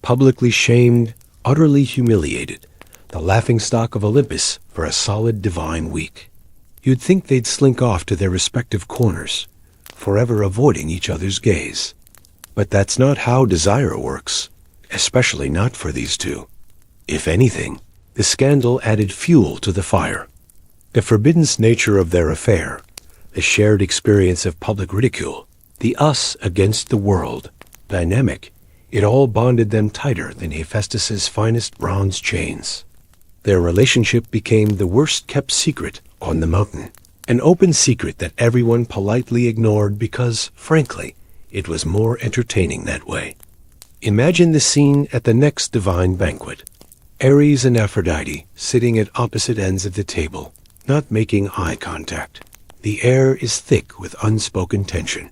publicly shamed, utterly humiliated, the laughingstock of Olympus for a solid divine week. You'd think they'd slink off to their respective corners, forever avoiding each other's gaze. But that's not how desire works, especially not for these two. If anything, the scandal added fuel to the fire. The forbidden nature of their affair, the shared experience of public ridicule, the us against the world dynamic, it all bonded them tighter than Hephaestus's finest bronze chains. Their relationship became the worst-kept secret on the mountain, an open secret that everyone politely ignored because, frankly, it was more entertaining that way. Imagine the scene at the next divine banquet. Ares and Aphrodite sitting at opposite ends of the table, not making eye contact. The air is thick with unspoken tension.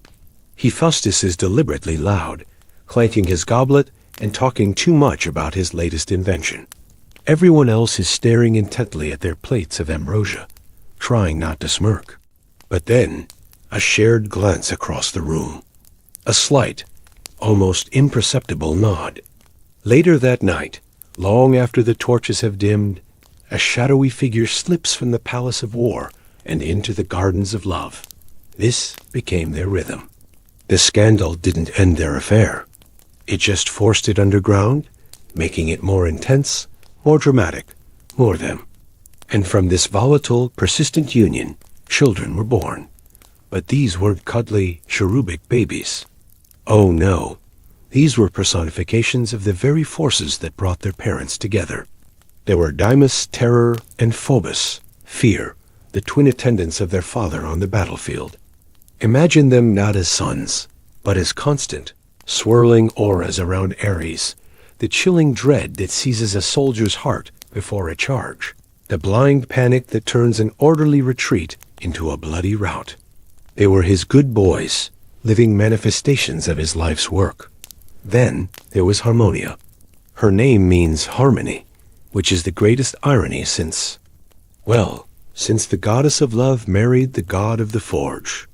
Hephaestus is deliberately loud, clanking his goblet and talking too much about his latest invention. Everyone else is staring intently at their plates of ambrosia, trying not to smirk. But then, a shared glance across the room. A slight, almost imperceptible nod. Later that night, long after the torches have dimmed, a shadowy figure slips from the palace of war and into the gardens of love. This became their rhythm. The scandal didn't end their affair. It just forced it underground, making it more intense, more dramatic, more them. And from this volatile, persistent union, children were born. But these weren't cuddly, cherubic babies. Oh no, these were personifications of the very forces that brought their parents together. There were Deimos, terror, and Phobos, fear, the twin attendants of their father on the battlefield. Imagine them not as sons, but as constant, swirling auras around Ares, the chilling dread that seizes a soldier's heart before a charge, the blind panic that turns an orderly retreat into a bloody rout. They were his good boys, living manifestations of his life's work. Then there was Harmonia. Her name means harmony, which is the greatest irony since the goddess of love married the god of the forge.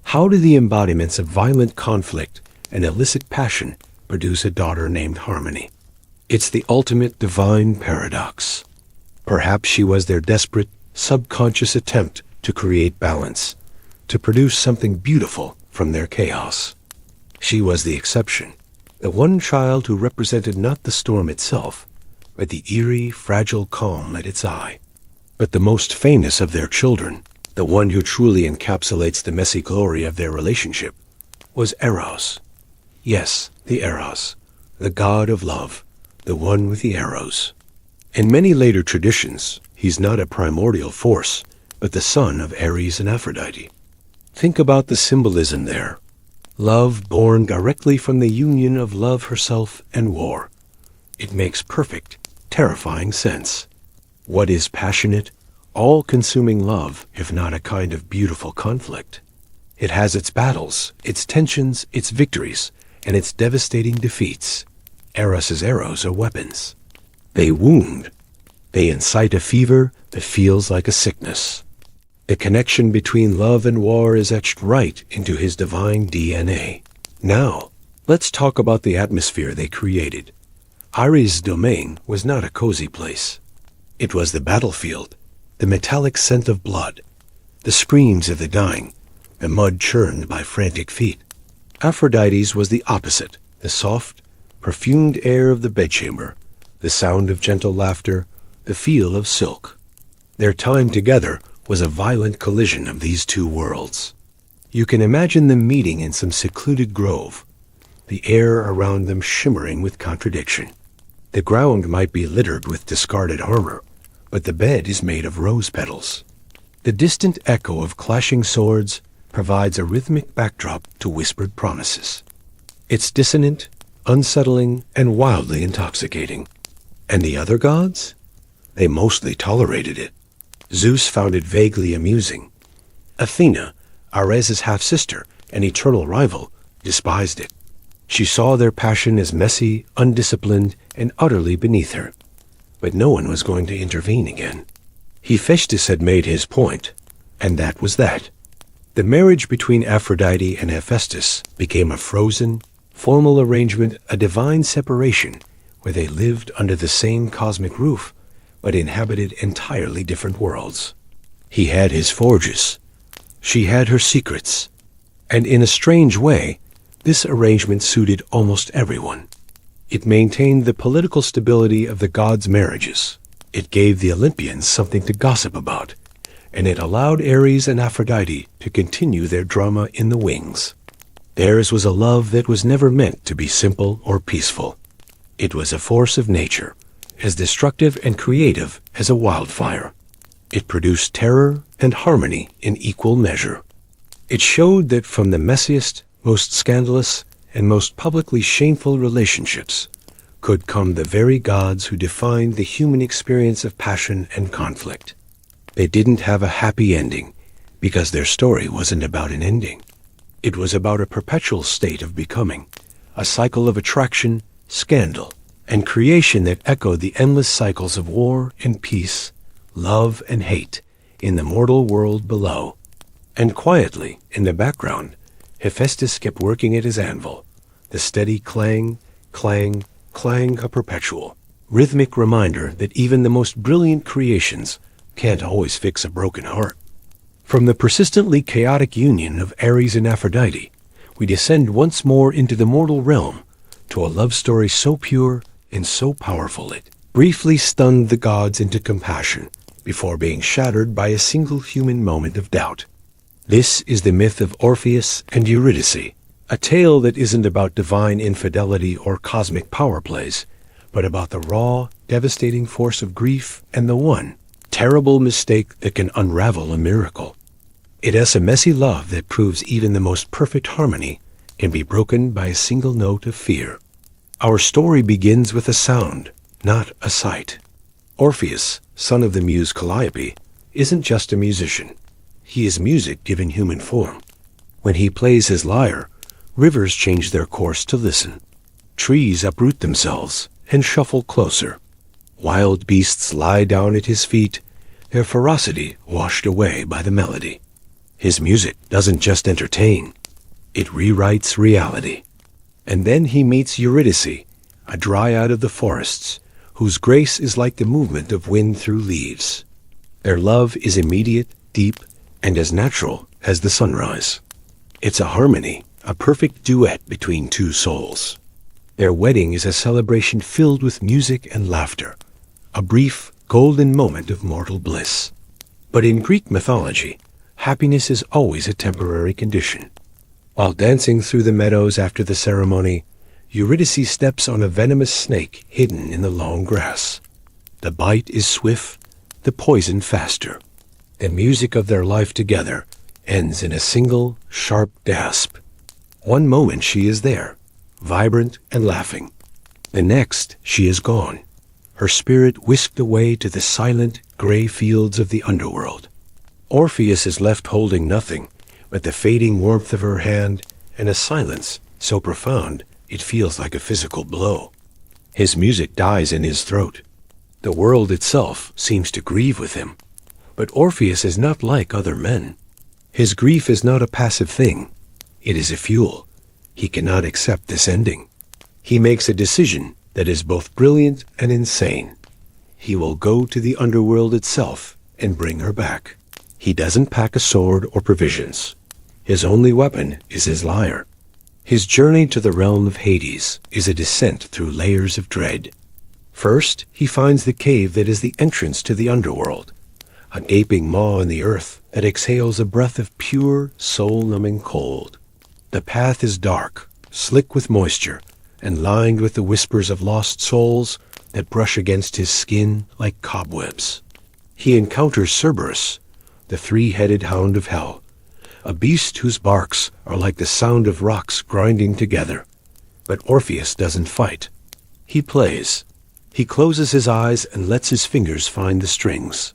How do the embodiments of violent conflict and illicit passion produce a daughter named Harmony? It's the ultimate divine paradox. Perhaps she was their desperate, subconscious attempt to create balance, to produce something beautiful from their chaos. She was the exception, the one child who represented not the storm itself, but the eerie, fragile calm at its eye. But the most famous of their children, the one who truly encapsulates the messy glory of their relationship, was Eros. Yes, the Eros, the god of love, the one with the arrows. In many later traditions, he's not a primordial force, but the son of Ares and Aphrodite. Think about the symbolism there. Love born directly from the union of love herself and war. It makes perfect, terrifying sense. What is passionate, all-consuming love, if not a kind of beautiful conflict? It has its battles, its tensions, its victories, and its devastating defeats. Eros's arrows are weapons. They wound. They incite a fever that feels like a sickness. The connection between love and war is etched right into his divine DNA. Now, let's talk about the atmosphere they created. Ares' domain was not a cozy place. It was the battlefield, the metallic scent of blood, the screams of the dying, the mud churned by frantic feet. Aphrodite's was the opposite, the soft, perfumed air of the bedchamber, the sound of gentle laughter, the feel of silk. Their time together was a violent collision of these two worlds. You can imagine them meeting in some secluded grove, the air around them shimmering with contradiction. The ground might be littered with discarded armor, but the bed is made of rose petals. The distant echo of clashing swords provides a rhythmic backdrop to whispered promises. It's dissonant, unsettling, and wildly intoxicating. And the other gods? They mostly tolerated it. Zeus found it vaguely amusing. Athena, Ares' half-sister and eternal rival, despised it. She saw their passion as messy, undisciplined, and utterly beneath her. But no one was going to intervene again. Hephaestus had made his point, and that was that. The marriage between Aphrodite and Hephaestus became a frozen, formal arrangement, a divine separation, where they lived under the same cosmic roof, but inhabited entirely different worlds. He had his forges. She had her secrets. And in a strange way, this arrangement suited almost everyone. It maintained the political stability of the gods' marriages. It gave the Olympians something to gossip about, and it allowed Ares and Aphrodite to continue their drama in the wings. Theirs was a love that was never meant to be simple or peaceful. It was a force of nature, as destructive and creative as a wildfire. It produced terror and harmony in equal measure. It showed that from the messiest, most scandalous, and most publicly shameful relationships could come the very gods who defined the human experience of passion and conflict. They didn't have a happy ending, because their story wasn't about an ending. It was about a perpetual state of becoming, a cycle of attraction, scandal, and creation that echoed the endless cycles of war and peace, love and hate, in the mortal world below. And quietly, in the background, Hephaestus kept working at his anvil, the steady clang, clang, clang, a perpetual, rhythmic reminder that even the most brilliant creations can't always fix a broken heart. From the persistently chaotic union of Ares and Aphrodite, we descend once more into the mortal realm, to a love story so pure and so powerful it briefly stunned the gods into compassion before being shattered by a single human moment of doubt. This is the myth of Orpheus and Eurydice, a tale that isn't about divine infidelity or cosmic power plays, but about the raw, devastating force of grief and the one, Terrible mistake that can unravel a miracle. It is a messy love that proves even the most perfect harmony can be broken by a single note of fear. Our story begins with a sound, not a sight. Orpheus, son of the muse Calliope, isn't just a musician. He is music given human form. When he plays his lyre, rivers change their course to listen. Trees uproot themselves and shuffle closer. Wild beasts lie down at his feet, their ferocity washed away by the melody. His music doesn't just entertain, it rewrites reality. And then he meets Eurydice, a dryad of the forests, whose grace is like the movement of wind through leaves. Their love is immediate, deep, and as natural as the sunrise. It's a harmony, a perfect duet between two souls. Their wedding is a celebration filled with music and laughter, a brief, golden moment of mortal bliss. But in Greek mythology, happiness is always a temporary condition. While dancing through the meadows after the ceremony, Eurydice steps on a venomous snake hidden in the long grass. The bite is swift, the poison faster. The music of their life together ends in a single, sharp gasp. One moment she is there, vibrant and laughing. The next she is gone, her spirit whisked away to the silent, gray fields of the underworld. Orpheus is left holding nothing but the fading warmth of her hand and a silence so profound it feels like a physical blow. His music dies in his throat. The world itself seems to grieve with him. But Orpheus is not like other men. His grief is not a passive thing. It is a fuel. He cannot accept this ending. He makes a decision that is both brilliant and insane. He will go to the underworld itself and bring her back. He doesn't pack a sword or provisions. His only weapon is his lyre. His journey to the realm of Hades is a descent through layers of dread. First, he finds the cave that is the entrance to the underworld, a gaping maw in the earth that exhales a breath of pure, soul-numbing cold. The path is dark, slick with moisture, and lined with the whispers of lost souls that brush against his skin like cobwebs. He encounters Cerberus, the three-headed hound of hell, a beast whose barks are like the sound of rocks grinding together. But Orpheus doesn't fight. He plays. He closes his eyes and lets his fingers find the strings.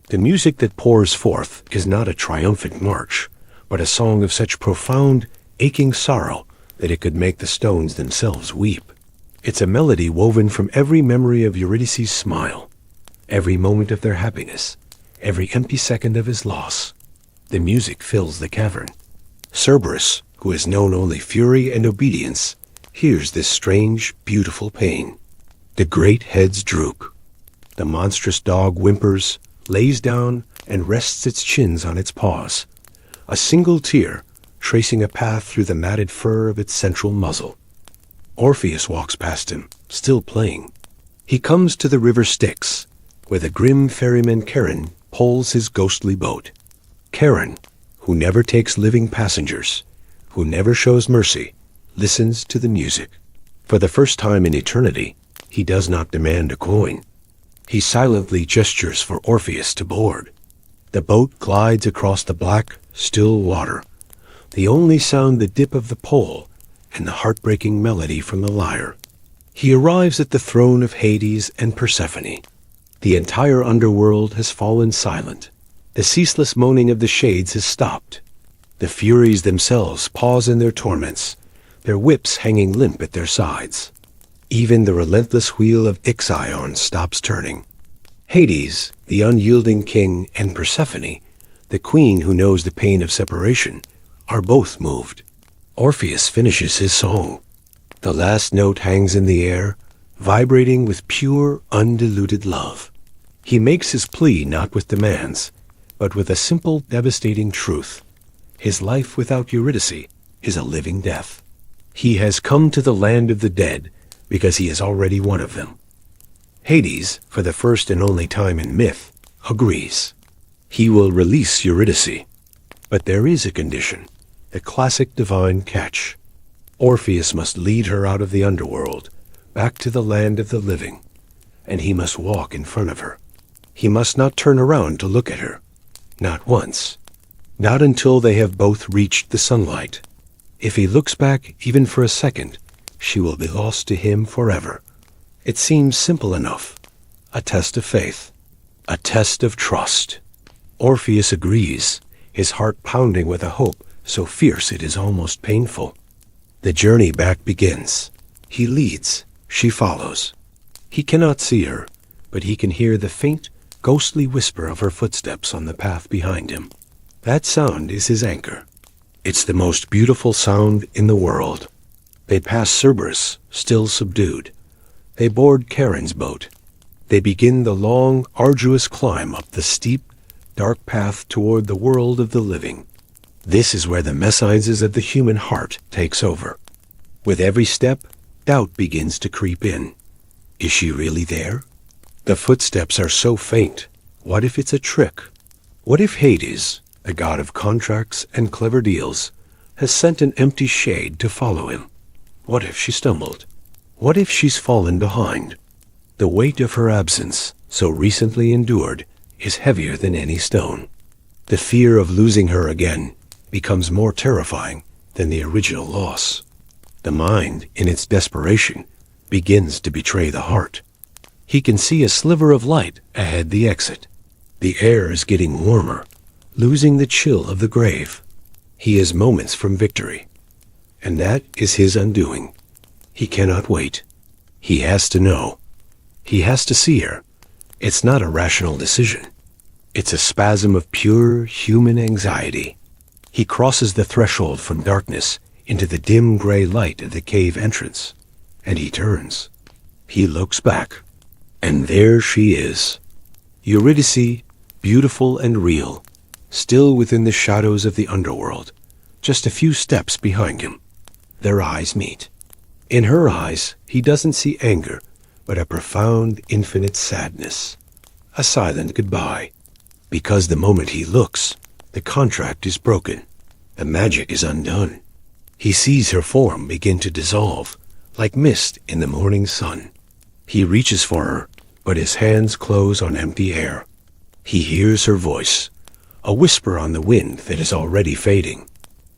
The music that pours forth is not a triumphant march, but a song of such profound, aching sorrow that it could make the stones themselves weep. It's a melody woven from every memory of Eurydice's smile, every moment of their happiness, every empty second of his loss. The music fills the cavern. Cerberus, who has known only fury and obedience, hears this strange, beautiful pain. The great heads droop. The monstrous dog whimpers, lays down, and rests its chins on its paws, a single tear tracing a path through the matted fur of its central muzzle. Orpheus walks past him, still playing. He comes to the river Styx, where the grim ferryman Charon poles his ghostly boat. Charon, who never takes living passengers, who never shows mercy, listens to the music. For the first time in eternity, he does not demand a coin. He silently gestures for Orpheus to board. The boat glides across the black, still water, the only sound the dip of the pole and the heartbreaking melody from the lyre. He arrives at the throne of Hades and Persephone. The entire underworld has fallen silent. The ceaseless moaning of the shades has stopped. The Furies themselves pause in their torments, their whips hanging limp at their sides. Even the relentless wheel of Ixion stops turning. Hades, the unyielding king, and Persephone, the queen who knows the pain of separation, are both moved. Orpheus finishes his song. The last note hangs in the air, vibrating with pure, undiluted love. He makes his plea not with demands, but with a simple, devastating truth. His life without Eurydice is a living death. He has come to the land of the dead because he is already one of them. Hades, for the first and only time in myth, agrees. He will release Eurydice. But there is a condition, a classic divine catch. Orpheus must lead her out of the underworld, back to the land of the living, and he must walk in front of her. He must not turn around to look at her. Not once. Not until they have both reached the sunlight. If he looks back even for a second, she will be lost to him forever. It seems simple enough. A test of faith. A test of trust. Orpheus agrees, his heart pounding with a hope so fierce it is almost painful. The journey back begins. He leads, she follows. He cannot see her, but he can hear the faint, ghostly whisper of her footsteps on the path behind him. That sound is his anchor. It's the most beautiful sound in the world. They pass Cerberus, still subdued. They board Charon's boat. They begin the long, arduous climb up the steep, dark path toward the world of the living. This is where the mesizes of the human heart takes over. With every step, doubt begins to creep in. Is she really there? The footsteps are so faint. What if it's a trick? What if Hades, the god of contracts and clever deals, has sent an empty shade to follow him? What if she stumbled? What if she's fallen behind? The weight of her absence, so recently endured, is heavier than any stone. The fear of losing her again becomes more terrifying than the original loss. The mind, in its desperation, begins to betray the heart. He can see a sliver of light ahead the exit. The air is getting warmer, losing the chill of the grave. He is moments from victory. And that is his undoing. He cannot wait. He has to know. He has to see her. It's not a rational decision. It's a spasm of pure human anxiety. He crosses the threshold from darkness into the dim gray light of the cave entrance, and he turns. He looks back, and there she is. Eurydice, beautiful and real, still within the shadows of the underworld, just a few steps behind him. Their eyes meet. In her eyes, he doesn't see anger, but a profound, infinite sadness. A silent goodbye. Because the moment he looks, the contract is broken. The magic is undone. He sees her form begin to dissolve, like mist in the morning sun. He reaches for her, but his hands close on empty air. He hears her voice, a whisper on the wind that is already fading.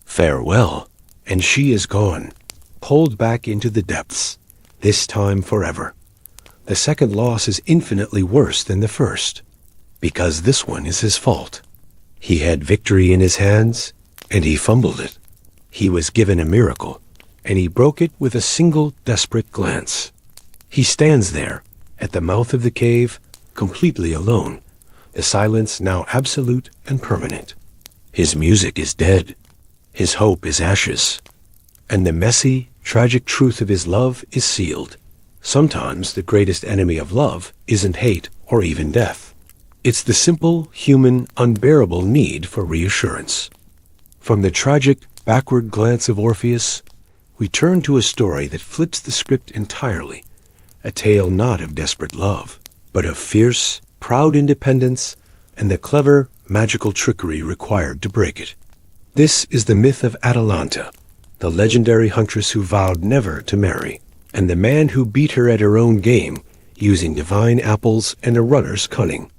Farewell, and she is gone, pulled back into the depths, this time forever. The second loss is infinitely worse than the first, because this one is his fault. He had victory in his hands, and he fumbled it. He was given a miracle, and he broke it with a single desperate glance. He stands there, at the mouth of the cave, completely alone, the silence now absolute and permanent. His music is dead. His hope is ashes. And the messy, tragic truth of his love is sealed. Sometimes the greatest enemy of love isn't hate or even death. It's the simple, human, unbearable need for reassurance. From the tragic, backward glance of Orpheus, we turn to a story that flips the script entirely. A tale not of desperate love, but of fierce, proud independence and the clever, magical trickery required to break it. This is the myth of Atalanta, the legendary huntress who vowed never to marry, and the man who beat her at her own game, using divine apples and a runner's cunning.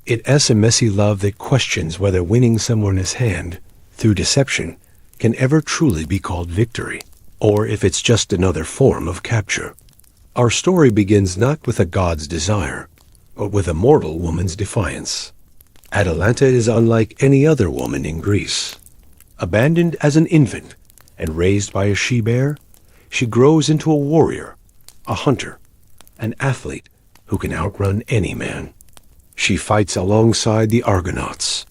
It is a messy love that questions whether winning someone's hand, through deception, can ever truly be called victory, or if it's just another form of capture. Our story begins not with a god's desire, but with a mortal woman's defiance. Atalanta is unlike any other woman in Greece. Abandoned as an infant and raised by a she-bear, she grows into a warrior, a hunter, an athlete who can outrun any man. She fights alongside the Argonauts.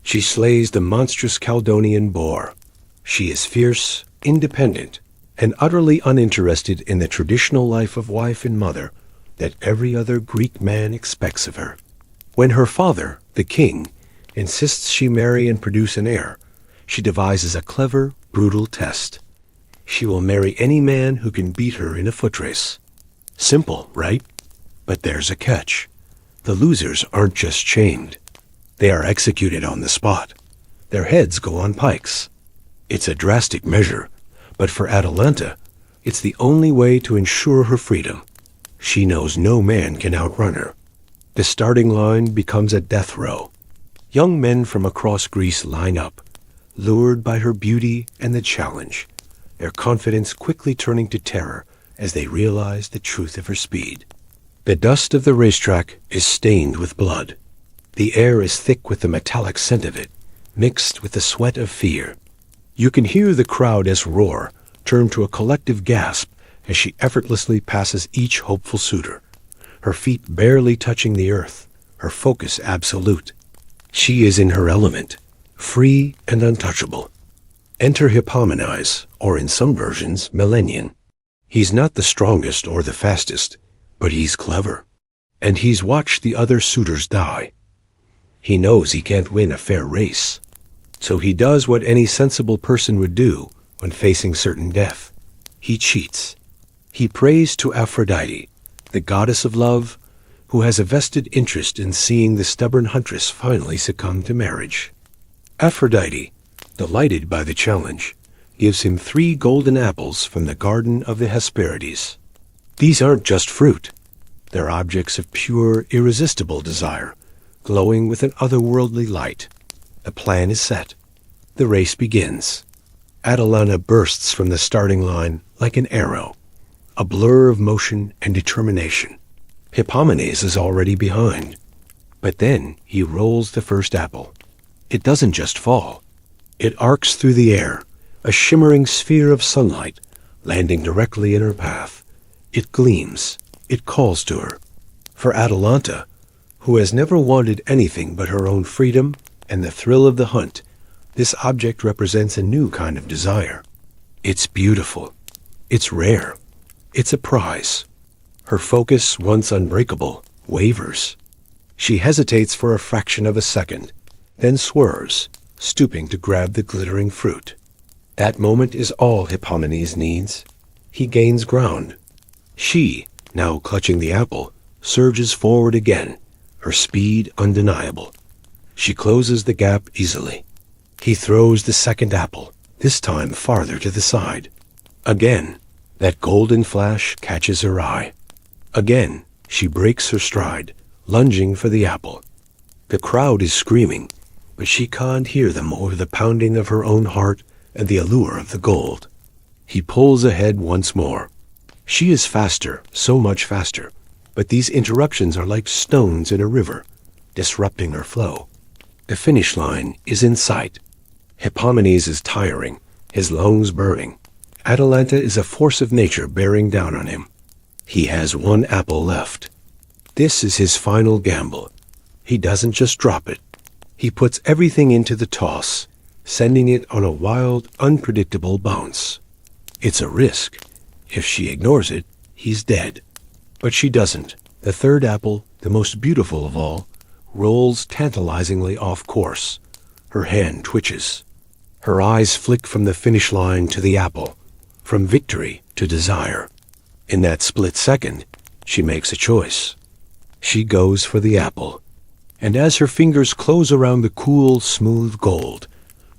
She slays the monstrous Chaldean boar. She is fierce, independent, and utterly uninterested in the traditional life of wife and mother that every other Greek man expects of her. When her father, the king, insists she marry and produce an heir, she devises a clever, brutal test. She will marry any man who can beat her in a foot race. Simple, right? But there's a catch. The losers aren't just shamed. They are executed on the spot. Their heads go on pikes. It's a drastic measure, but for Atalanta, it's the only way to ensure her freedom. She knows no man can outrun her. The starting line becomes a death row. Young men from across Greece line up, lured by her beauty and the challenge, their confidence quickly turning to terror as they realize the truth of her speed. The dust of the racetrack is stained with blood. The air is thick with the metallic scent of it, mixed with the sweat of fear. You can hear the crowd as roar turn to a collective gasp as she effortlessly passes each hopeful suitor, her feet barely touching the earth, her focus absolute. She is in her element, free and untouchable. Enter Hippomenes, or in some versions, Millennium. He's not the strongest or the fastest, but he's clever. And he's watched the other suitors die. He knows he can't win a fair race. So he does what any sensible person would do when facing certain death. He cheats. He prays to Aphrodite, the goddess of love, who has a vested interest in seeing the stubborn huntress finally succumb to marriage. Aphrodite, delighted by the challenge, gives him 3 golden apples from the garden of the Hesperides. These aren't just fruit. They're objects of pure, irresistible desire, glowing with an otherworldly light. The plan is set. The race begins. Atalanta bursts from the starting line like an arrow, a blur of motion and determination. Hippomenes is already behind. But then he rolls the first apple. It doesn't just fall. It arcs through the air, a shimmering sphere of sunlight, landing directly in her path. It gleams. It calls to her. For Atalanta, who has never wanted anything but her own freedom and the thrill of the hunt, this object represents a new kind of desire. It's beautiful. It's rare. It's a prize. Her focus, once unbreakable, wavers. She hesitates for a fraction of a second, then swerves, stooping to grab the glittering fruit. That moment is all Hippomenes needs. He gains ground. She, now clutching the apple, surges forward again, her speed undeniable. She closes the gap easily. He throws the second apple, this time farther to the side. Again, that golden flash catches her eye. Again, she breaks her stride, lunging for the apple. The crowd is screaming, but she can't hear them over the pounding of her own heart and the allure of the gold. He pulls ahead once more. She is faster, so much faster, but these interruptions are like stones in a river, disrupting her flow. The finish line is in sight. Hippomenes is tiring, his lungs burning. Atalanta is a force of nature bearing down on him. He has 1 apple left. This is his final gamble. He doesn't just drop it. He puts everything into the toss, sending it on a wild, unpredictable bounce. It's a risk. If she ignores it, he's dead. But she doesn't. The third apple, the most beautiful of all, rolls tantalizingly off course. Her hand twitches. Her eyes flick from the finish line to the apple, from victory to desire. In that split second, she makes a choice. She goes for the apple. And as her fingers close around the cool, smooth gold,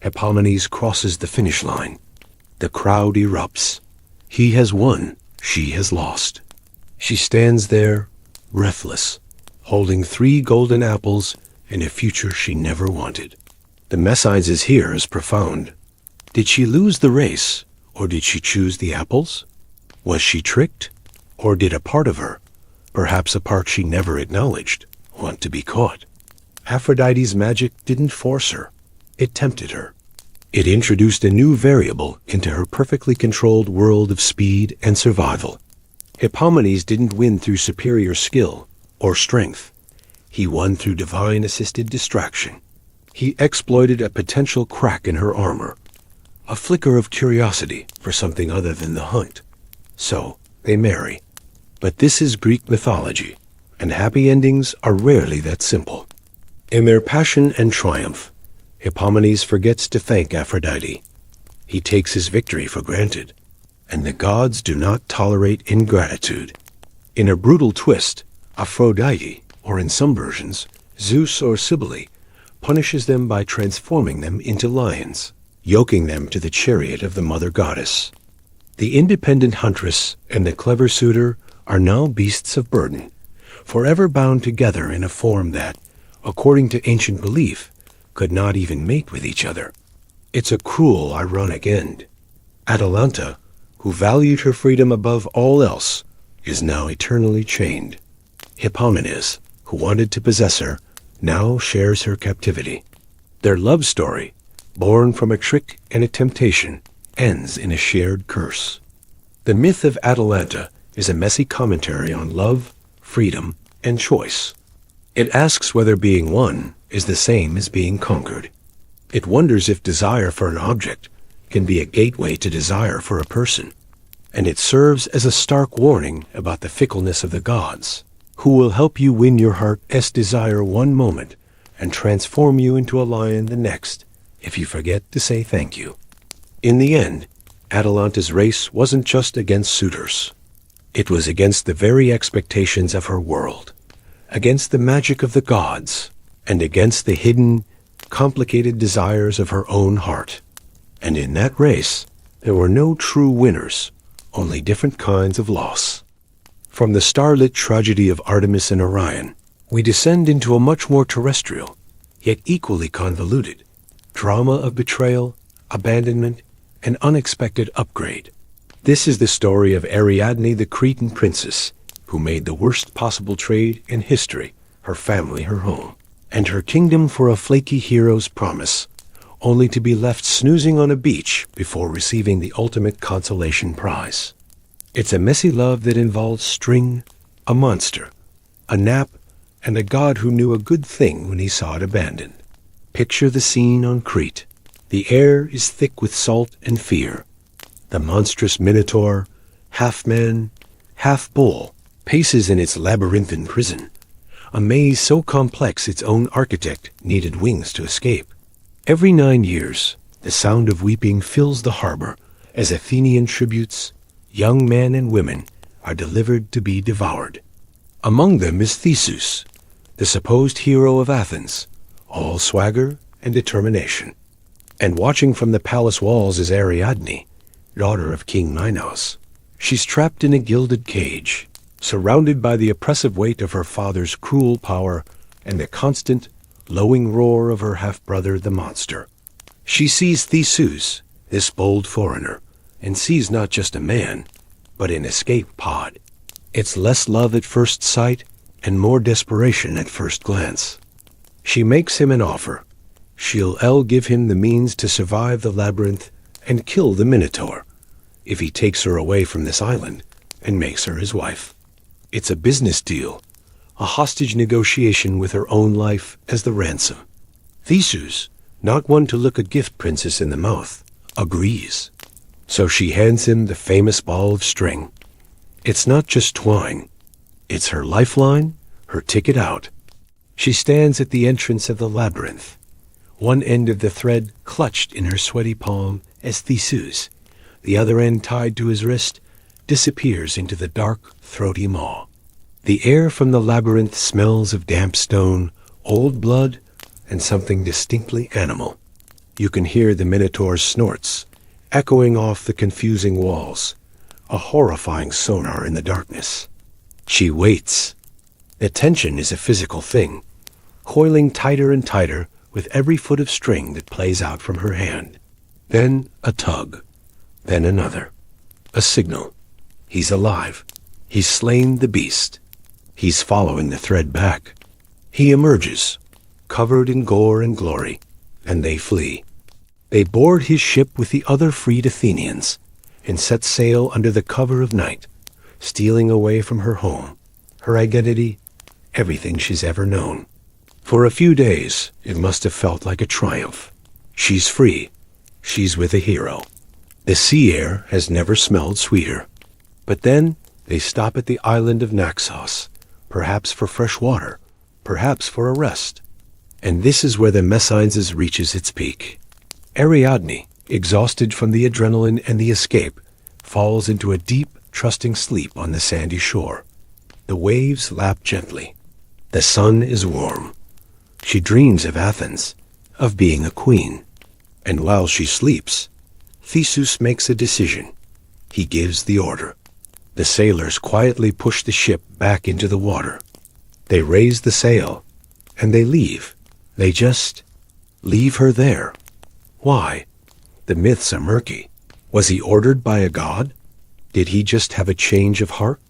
Hippomenes crosses the finish line. The crowd erupts. He has won. She has lost. She stands there, breathless, holding 3 golden apples and a future she never wanted. The Messides here is profound. Did she lose the race, or did she choose the apples? Was she tricked, or did a part of her, perhaps a part she never acknowledged, want to be caught? Aphrodite's magic didn't force her. It tempted her. It introduced a new variable into her perfectly controlled world of speed and survival. Hippomenes didn't win through superior skill or strength. He won through divine-assisted distraction. He exploited a potential crack in her armor, a flicker of curiosity for something other than the hunt. So, they marry. But this is Greek mythology, and happy endings are rarely that simple. In their passion and triumph, Hippomenes forgets to thank Aphrodite. He takes his victory for granted, and the gods do not tolerate ingratitude. In a brutal twist, Aphrodite, or in some versions, Zeus or Cybele, punishes them by transforming them into lions, yoking them to the chariot of the mother goddess. The independent huntress and the clever suitor are now beasts of burden, forever bound together in a form that, according to ancient belief, could not even mate with each other. It's a cruel, ironic end. Atalanta, who valued her freedom above all else, is now eternally chained. Hippomenes, who wanted to possess her, now shares her captivity. Their love story, born from a trick and a temptation, ends in a shared curse. The myth of Atalanta is a messy commentary on love, freedom, and choice. It asks whether being won is the same as being conquered. It wonders if desire for an object can be a gateway to desire for a person. And it serves as a stark warning about the fickleness of the gods, who will help you win your heart's desire one moment and transform you into a lion the next if you forget to say thank you. In the end, Atalanta's race wasn't just against suitors. It was against the very expectations of her world, against the magic of the gods, and against the hidden, complicated desires of her own heart. And in that race, there were no true winners, only different kinds of loss. From the starlit tragedy of Artemis and Orion, we descend into a much more terrestrial, yet equally convoluted, drama of betrayal, abandonment, and unexpected upgrade. This is the story of Ariadne, the Cretan princess, who made the worst possible trade in history, her family her home, and her kingdom for a flaky hero's promise, only to be left snoozing on a beach before receiving the ultimate consolation prize. It's a messy love that involves string, a monster, a nap, and a god who knew a good thing when he saw it abandoned. Picture the scene on Crete. The air is thick with salt and fear. The monstrous minotaur, half man, half bull, paces in its labyrinthine prison, a maze so complex its own architect needed wings to escape. Every 9 years, the sound of weeping fills the harbor as Athenian tributes, young men and women, are delivered to be devoured. Among them is Theseus, the supposed hero of Athens, all swagger and determination. And watching from the palace walls is Ariadne, daughter of King Minos. She's trapped in a gilded cage, surrounded by the oppressive weight of her father's cruel power and the constant, lowing roar of her half-brother, the monster. She sees Theseus, this bold foreigner, and sees not just a man, but an escape pod. It's less love at first sight and more desperation at first glance. She makes him an offer. She'll give him the means to survive the labyrinth and kill the Minotaur, if he takes her away from this island and makes her his wife. It's a business deal, a hostage negotiation with her own life as the ransom. Theseus, not one to look a gift princess in the mouth, agrees. So she hands him the famous ball of string. It's not just twine. It's her lifeline, her ticket out. She stands at the entrance of the labyrinth, one end of the thread clutched in her sweaty palm as Theseus, the other end tied to his wrist, disappears into the dark, throaty maw. The air from the labyrinth smells of damp stone, old blood, and something distinctly animal. You can hear the Minotaur's snorts, echoing off the confusing walls, a horrifying sonar in the darkness. She waits. The tension is a physical thing, coiling tighter and tighter with every foot of string that plays out from her hand. Then a tug, then another. A signal. He's alive. He's slain the beast. He's following the thread back. He emerges, covered in gore and glory, and they flee. They board his ship with the other freed Athenians and set sail under the cover of night, stealing away from her home, her identity, everything she's ever known. For a few days, it must have felt like a triumph. She's free. She's with a hero. The sea air has never smelled sweeter. But then they stop at the island of Naxos, perhaps for fresh water, perhaps for a rest. And this is where the Messines reaches its peak. Ariadne, exhausted from the adrenaline and the escape, falls into a deep, trusting sleep on the sandy shore. The waves lap gently. The sun is warm. She dreams of Athens, of being a queen. And while she sleeps, Theseus makes a decision. He gives the order. The sailors quietly push the ship back into the water. They raise the sail, and they leave. They just leave her there. Why? The myths are murky. Was he ordered by a god? Did he just have a change of heart?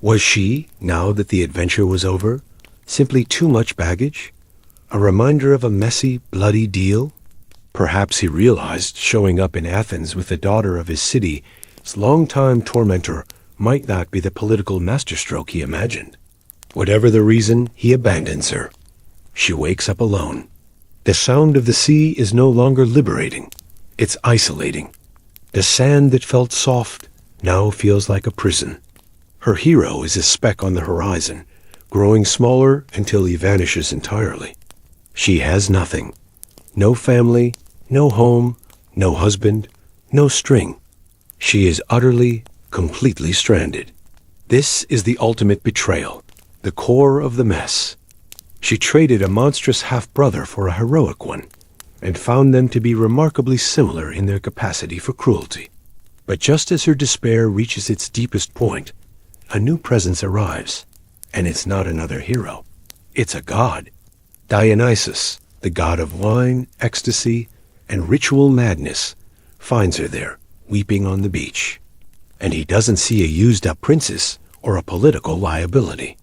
Was she, now that the adventure was over, simply too much baggage? A reminder of a messy, bloody deal? Perhaps he realized showing up in Athens with the daughter of his city, his longtime tormentor, might not be the political masterstroke he imagined. Whatever the reason, he abandons her. She wakes up alone. The sound of the sea is no longer liberating. It's isolating. The sand that felt soft now feels like a prison. Her hero is a speck on the horizon, growing smaller until he vanishes entirely. She has nothing. No family, no home, no husband, no string. She is utterly, completely stranded. This is the ultimate betrayal, the core of the mess. She traded a monstrous half-brother for a heroic one, and found them to be remarkably similar in their capacity for cruelty. But just as her despair reaches its deepest point, a new presence arrives, and it's not another hero. It's a god. Dionysus, the god of wine, ecstasy, and ritual madness, finds her there, weeping on the beach. And he doesn't see a used-up princess or a political liability.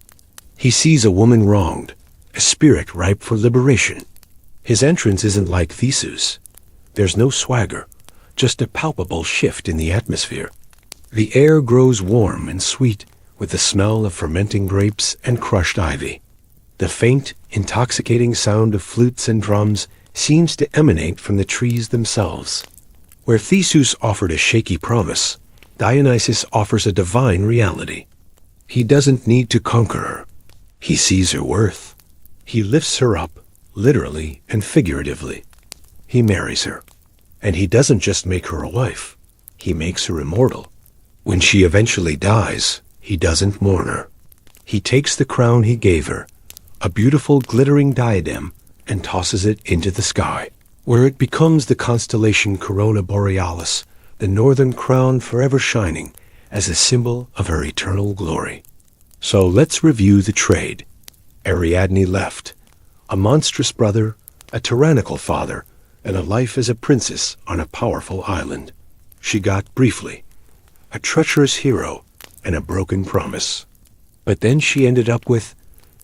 He sees a woman wronged, a spirit ripe for liberation. His entrance isn't like Theseus. There's no swagger, just a palpable shift in the atmosphere. The air grows warm and sweet with the smell of fermenting grapes and crushed ivy. The faint, intoxicating sound of flutes and drums seems to emanate from the trees themselves. Where Theseus offered a shaky promise, Dionysus offers a divine reality. He doesn't need to conquer her. He sees her worth. He lifts her up, literally and figuratively. He marries her. And he doesn't just make her a wife. He makes her immortal. When she eventually dies, he doesn't mourn her. He takes the crown he gave her, a beautiful glittering diadem, and tosses it into the sky, where it becomes the constellation Corona Borealis, the northern crown forever shining as a symbol of her eternal glory. So let's review the trade. Ariadne left, a monstrous brother, a tyrannical father, and a life as a princess on a powerful island. She got, briefly, a treacherous hero and a broken promise. But then she ended up with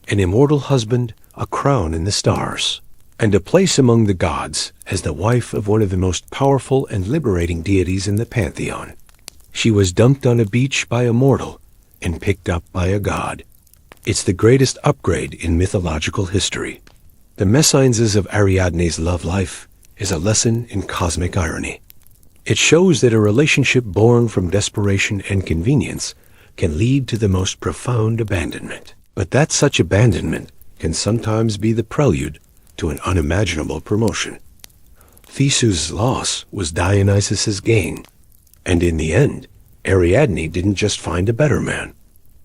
an immortal husband, a crown in the stars, and a place among the gods as the wife of one of the most powerful and liberating deities in the pantheon. She was dumped on a beach by a mortal and picked up by a god. It's the greatest upgrade in mythological history. The mésalliances of Ariadne's love life is a lesson in cosmic irony. It shows that a relationship born from desperation and convenience can lead to the most profound abandonment. But that such abandonment can sometimes be the prelude to an unimaginable promotion. Theseus' loss was Dionysus's gain, and in the end, Ariadne didn't just find a better man.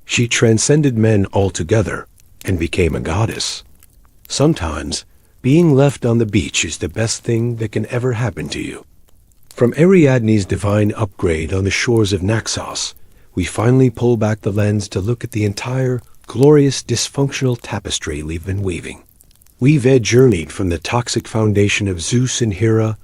She transcended men altogether and became a goddess. Sometimes, being left on the beach is the best thing that can ever happen to you. From Ariadne's divine upgrade on the shores of Naxos, we finally pull back the lens to look at the entire glorious dysfunctional tapestry we've been weaving. We've journeyed from the toxic foundation of Zeus and Hera's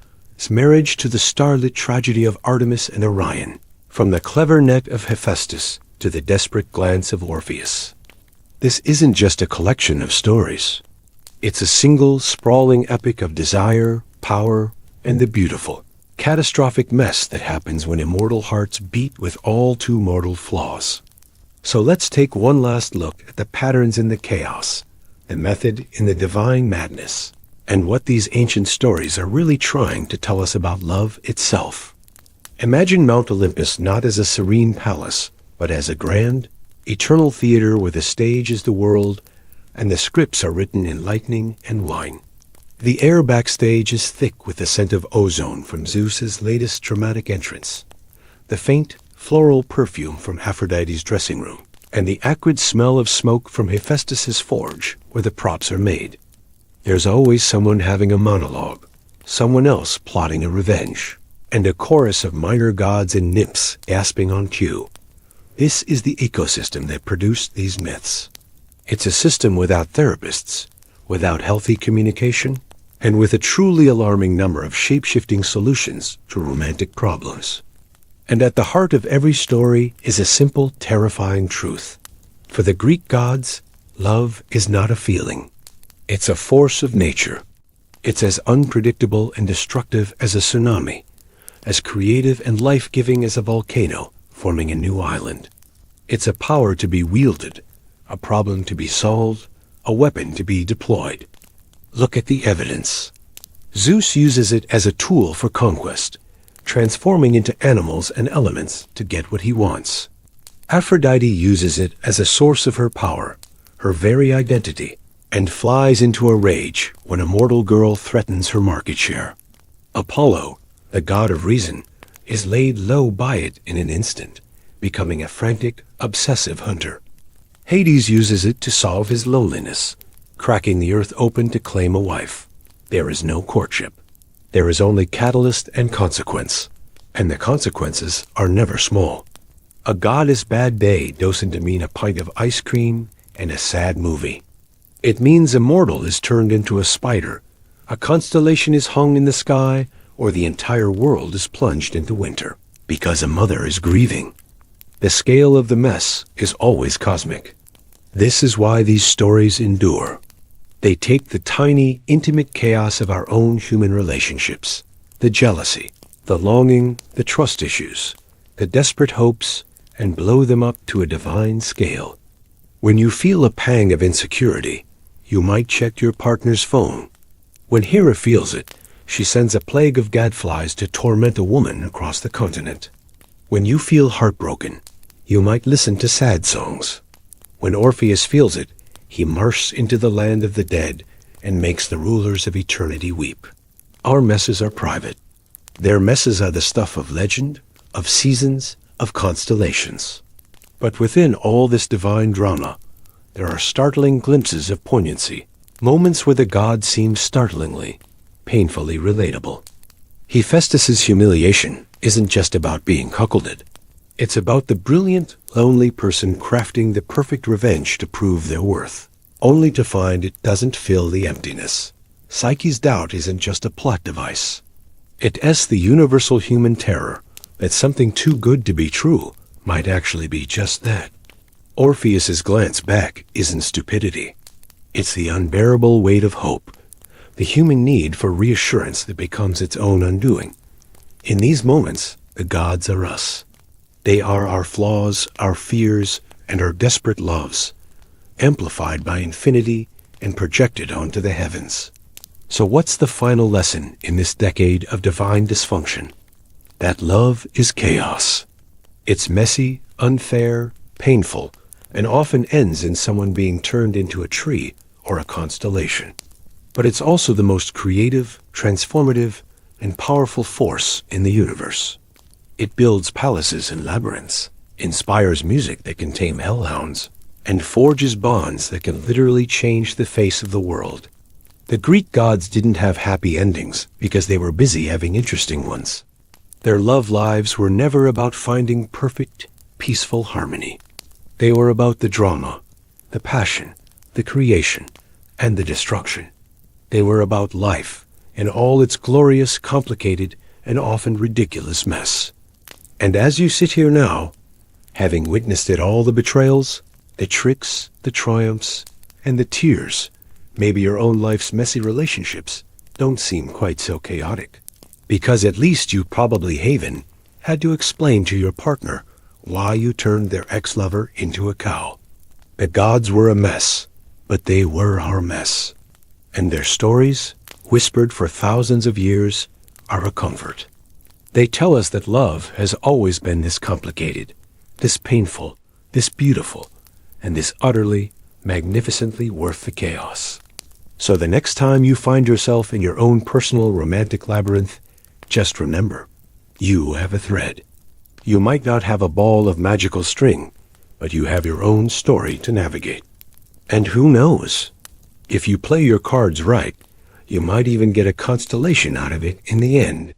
marriage to the starlit tragedy of Artemis and Orion, from the clever net of Hephaestus to the desperate glance of Orpheus. This isn't just a collection of stories. It's a single, sprawling epic of desire, power, and the beautiful, catastrophic mess that happens when immortal hearts beat with all too mortal flaws. So let's take one last look at the patterns in the chaos, the method in the divine madness, and what these ancient stories are really trying to tell us about love itself. Imagine Mount Olympus not as a serene palace, but as a grand, eternal theater where the stage is the world and the scripts are written in lightning and wine. The air backstage is thick with the scent of ozone from Zeus's latest dramatic entrance, the faint, floral perfume from Aphrodite's dressing room, and the acrid smell of smoke from Hephaestus's forge where the props are made. There's always someone having a monologue, someone else plotting a revenge, and a chorus of minor gods and nymphs gasping on cue. This is the ecosystem that produced these myths. It's a system without therapists, without healthy communication, and with a truly alarming number of shape-shifting solutions to romantic problems. And at the heart of every story is a simple, terrifying truth. For the Greek gods, love is not a feeling. It's a force of nature. It's as unpredictable and destructive as a tsunami, as creative and life-giving as a volcano forming a new island. It's a power to be wielded, a problem to be solved, a weapon to be deployed. Look at the evidence. Zeus uses it as a tool for conquest, transforming into animals and elements to get what he wants. Aphrodite uses it as a source of her power, her very identity, and flies into a rage when a mortal girl threatens her market share. Apollo, the god of reason, is laid low by it in an instant, becoming a frantic, obsessive hunter. Hades uses it to solve his loneliness, cracking the earth open to claim a wife. There is no courtship. There is only catalyst and consequence, and the consequences are never small. A goddess' bad day doesn't mean a pint of ice cream and a sad movie. It means a mortal is turned into a spider, a constellation is hung in the sky, or the entire world is plunged into winter, because a mother is grieving. The scale of the mess is always cosmic. This is why these stories endure. They take the tiny, intimate chaos of our own human relationships, the jealousy, the longing, the trust issues, the desperate hopes, and blow them up to a divine scale. When you feel a pang of insecurity, you might check your partner's phone. When Hera feels it, she sends a plague of gadflies to torment a woman across the continent. When you feel heartbroken, you might listen to sad songs. When Orpheus feels it, he marches into the land of the dead and makes the rulers of eternity weep. Our messes are private. Their messes are the stuff of legend, of seasons, of constellations. But within all this divine drama, there are startling glimpses of poignancy, moments where the gods seem startlingly, painfully relatable. Hephaestus's humiliation isn't just about being cuckolded. It's about the brilliant, lonely person crafting the perfect revenge to prove their worth, only to find it doesn't fill the emptiness. Psyche's doubt isn't just a plot device. It's the universal human terror that something too good to be true might actually be just that. Orpheus's glance back isn't stupidity. It's the unbearable weight of hope, the human need for reassurance that becomes its own undoing. In these moments, the gods are us. They are our flaws, our fears, and our desperate loves, amplified by infinity and projected onto the heavens. So what's the final lesson in this decade of divine dysfunction? That love is chaos. It's messy, unfair, painful, and often ends in someone being turned into a tree or a constellation. But it's also the most creative, transformative, and powerful force in the universe. It builds palaces and labyrinths, inspires music that can tame hellhounds, and forges bonds that can literally change the face of the world. The Greek gods didn't have happy endings because they were busy having interesting ones. Their love lives were never about finding perfect, peaceful harmony. They were about the drama, the passion, the creation, and the destruction. They were about life in all its glorious, complicated, and often ridiculous mess. And as you sit here now, having witnessed it all, the betrayals, the tricks, the triumphs, and the tears, maybe your own life's messy relationships don't seem quite so chaotic. Because at least you probably, Haven, had to explain to your partner why you turned their ex-lover into a cow. The gods were a mess, but they were our mess. And their stories, whispered for thousands of years, are a comfort. They tell us that love has always been this complicated, this painful, this beautiful, and this utterly, magnificently worth the chaos. So the next time you find yourself in your own personal romantic labyrinth, just remember, you have a thread. You might not have a ball of magical string, but you have your own story to navigate. And who knows? If you play your cards right, you might even get a constellation out of it in the end.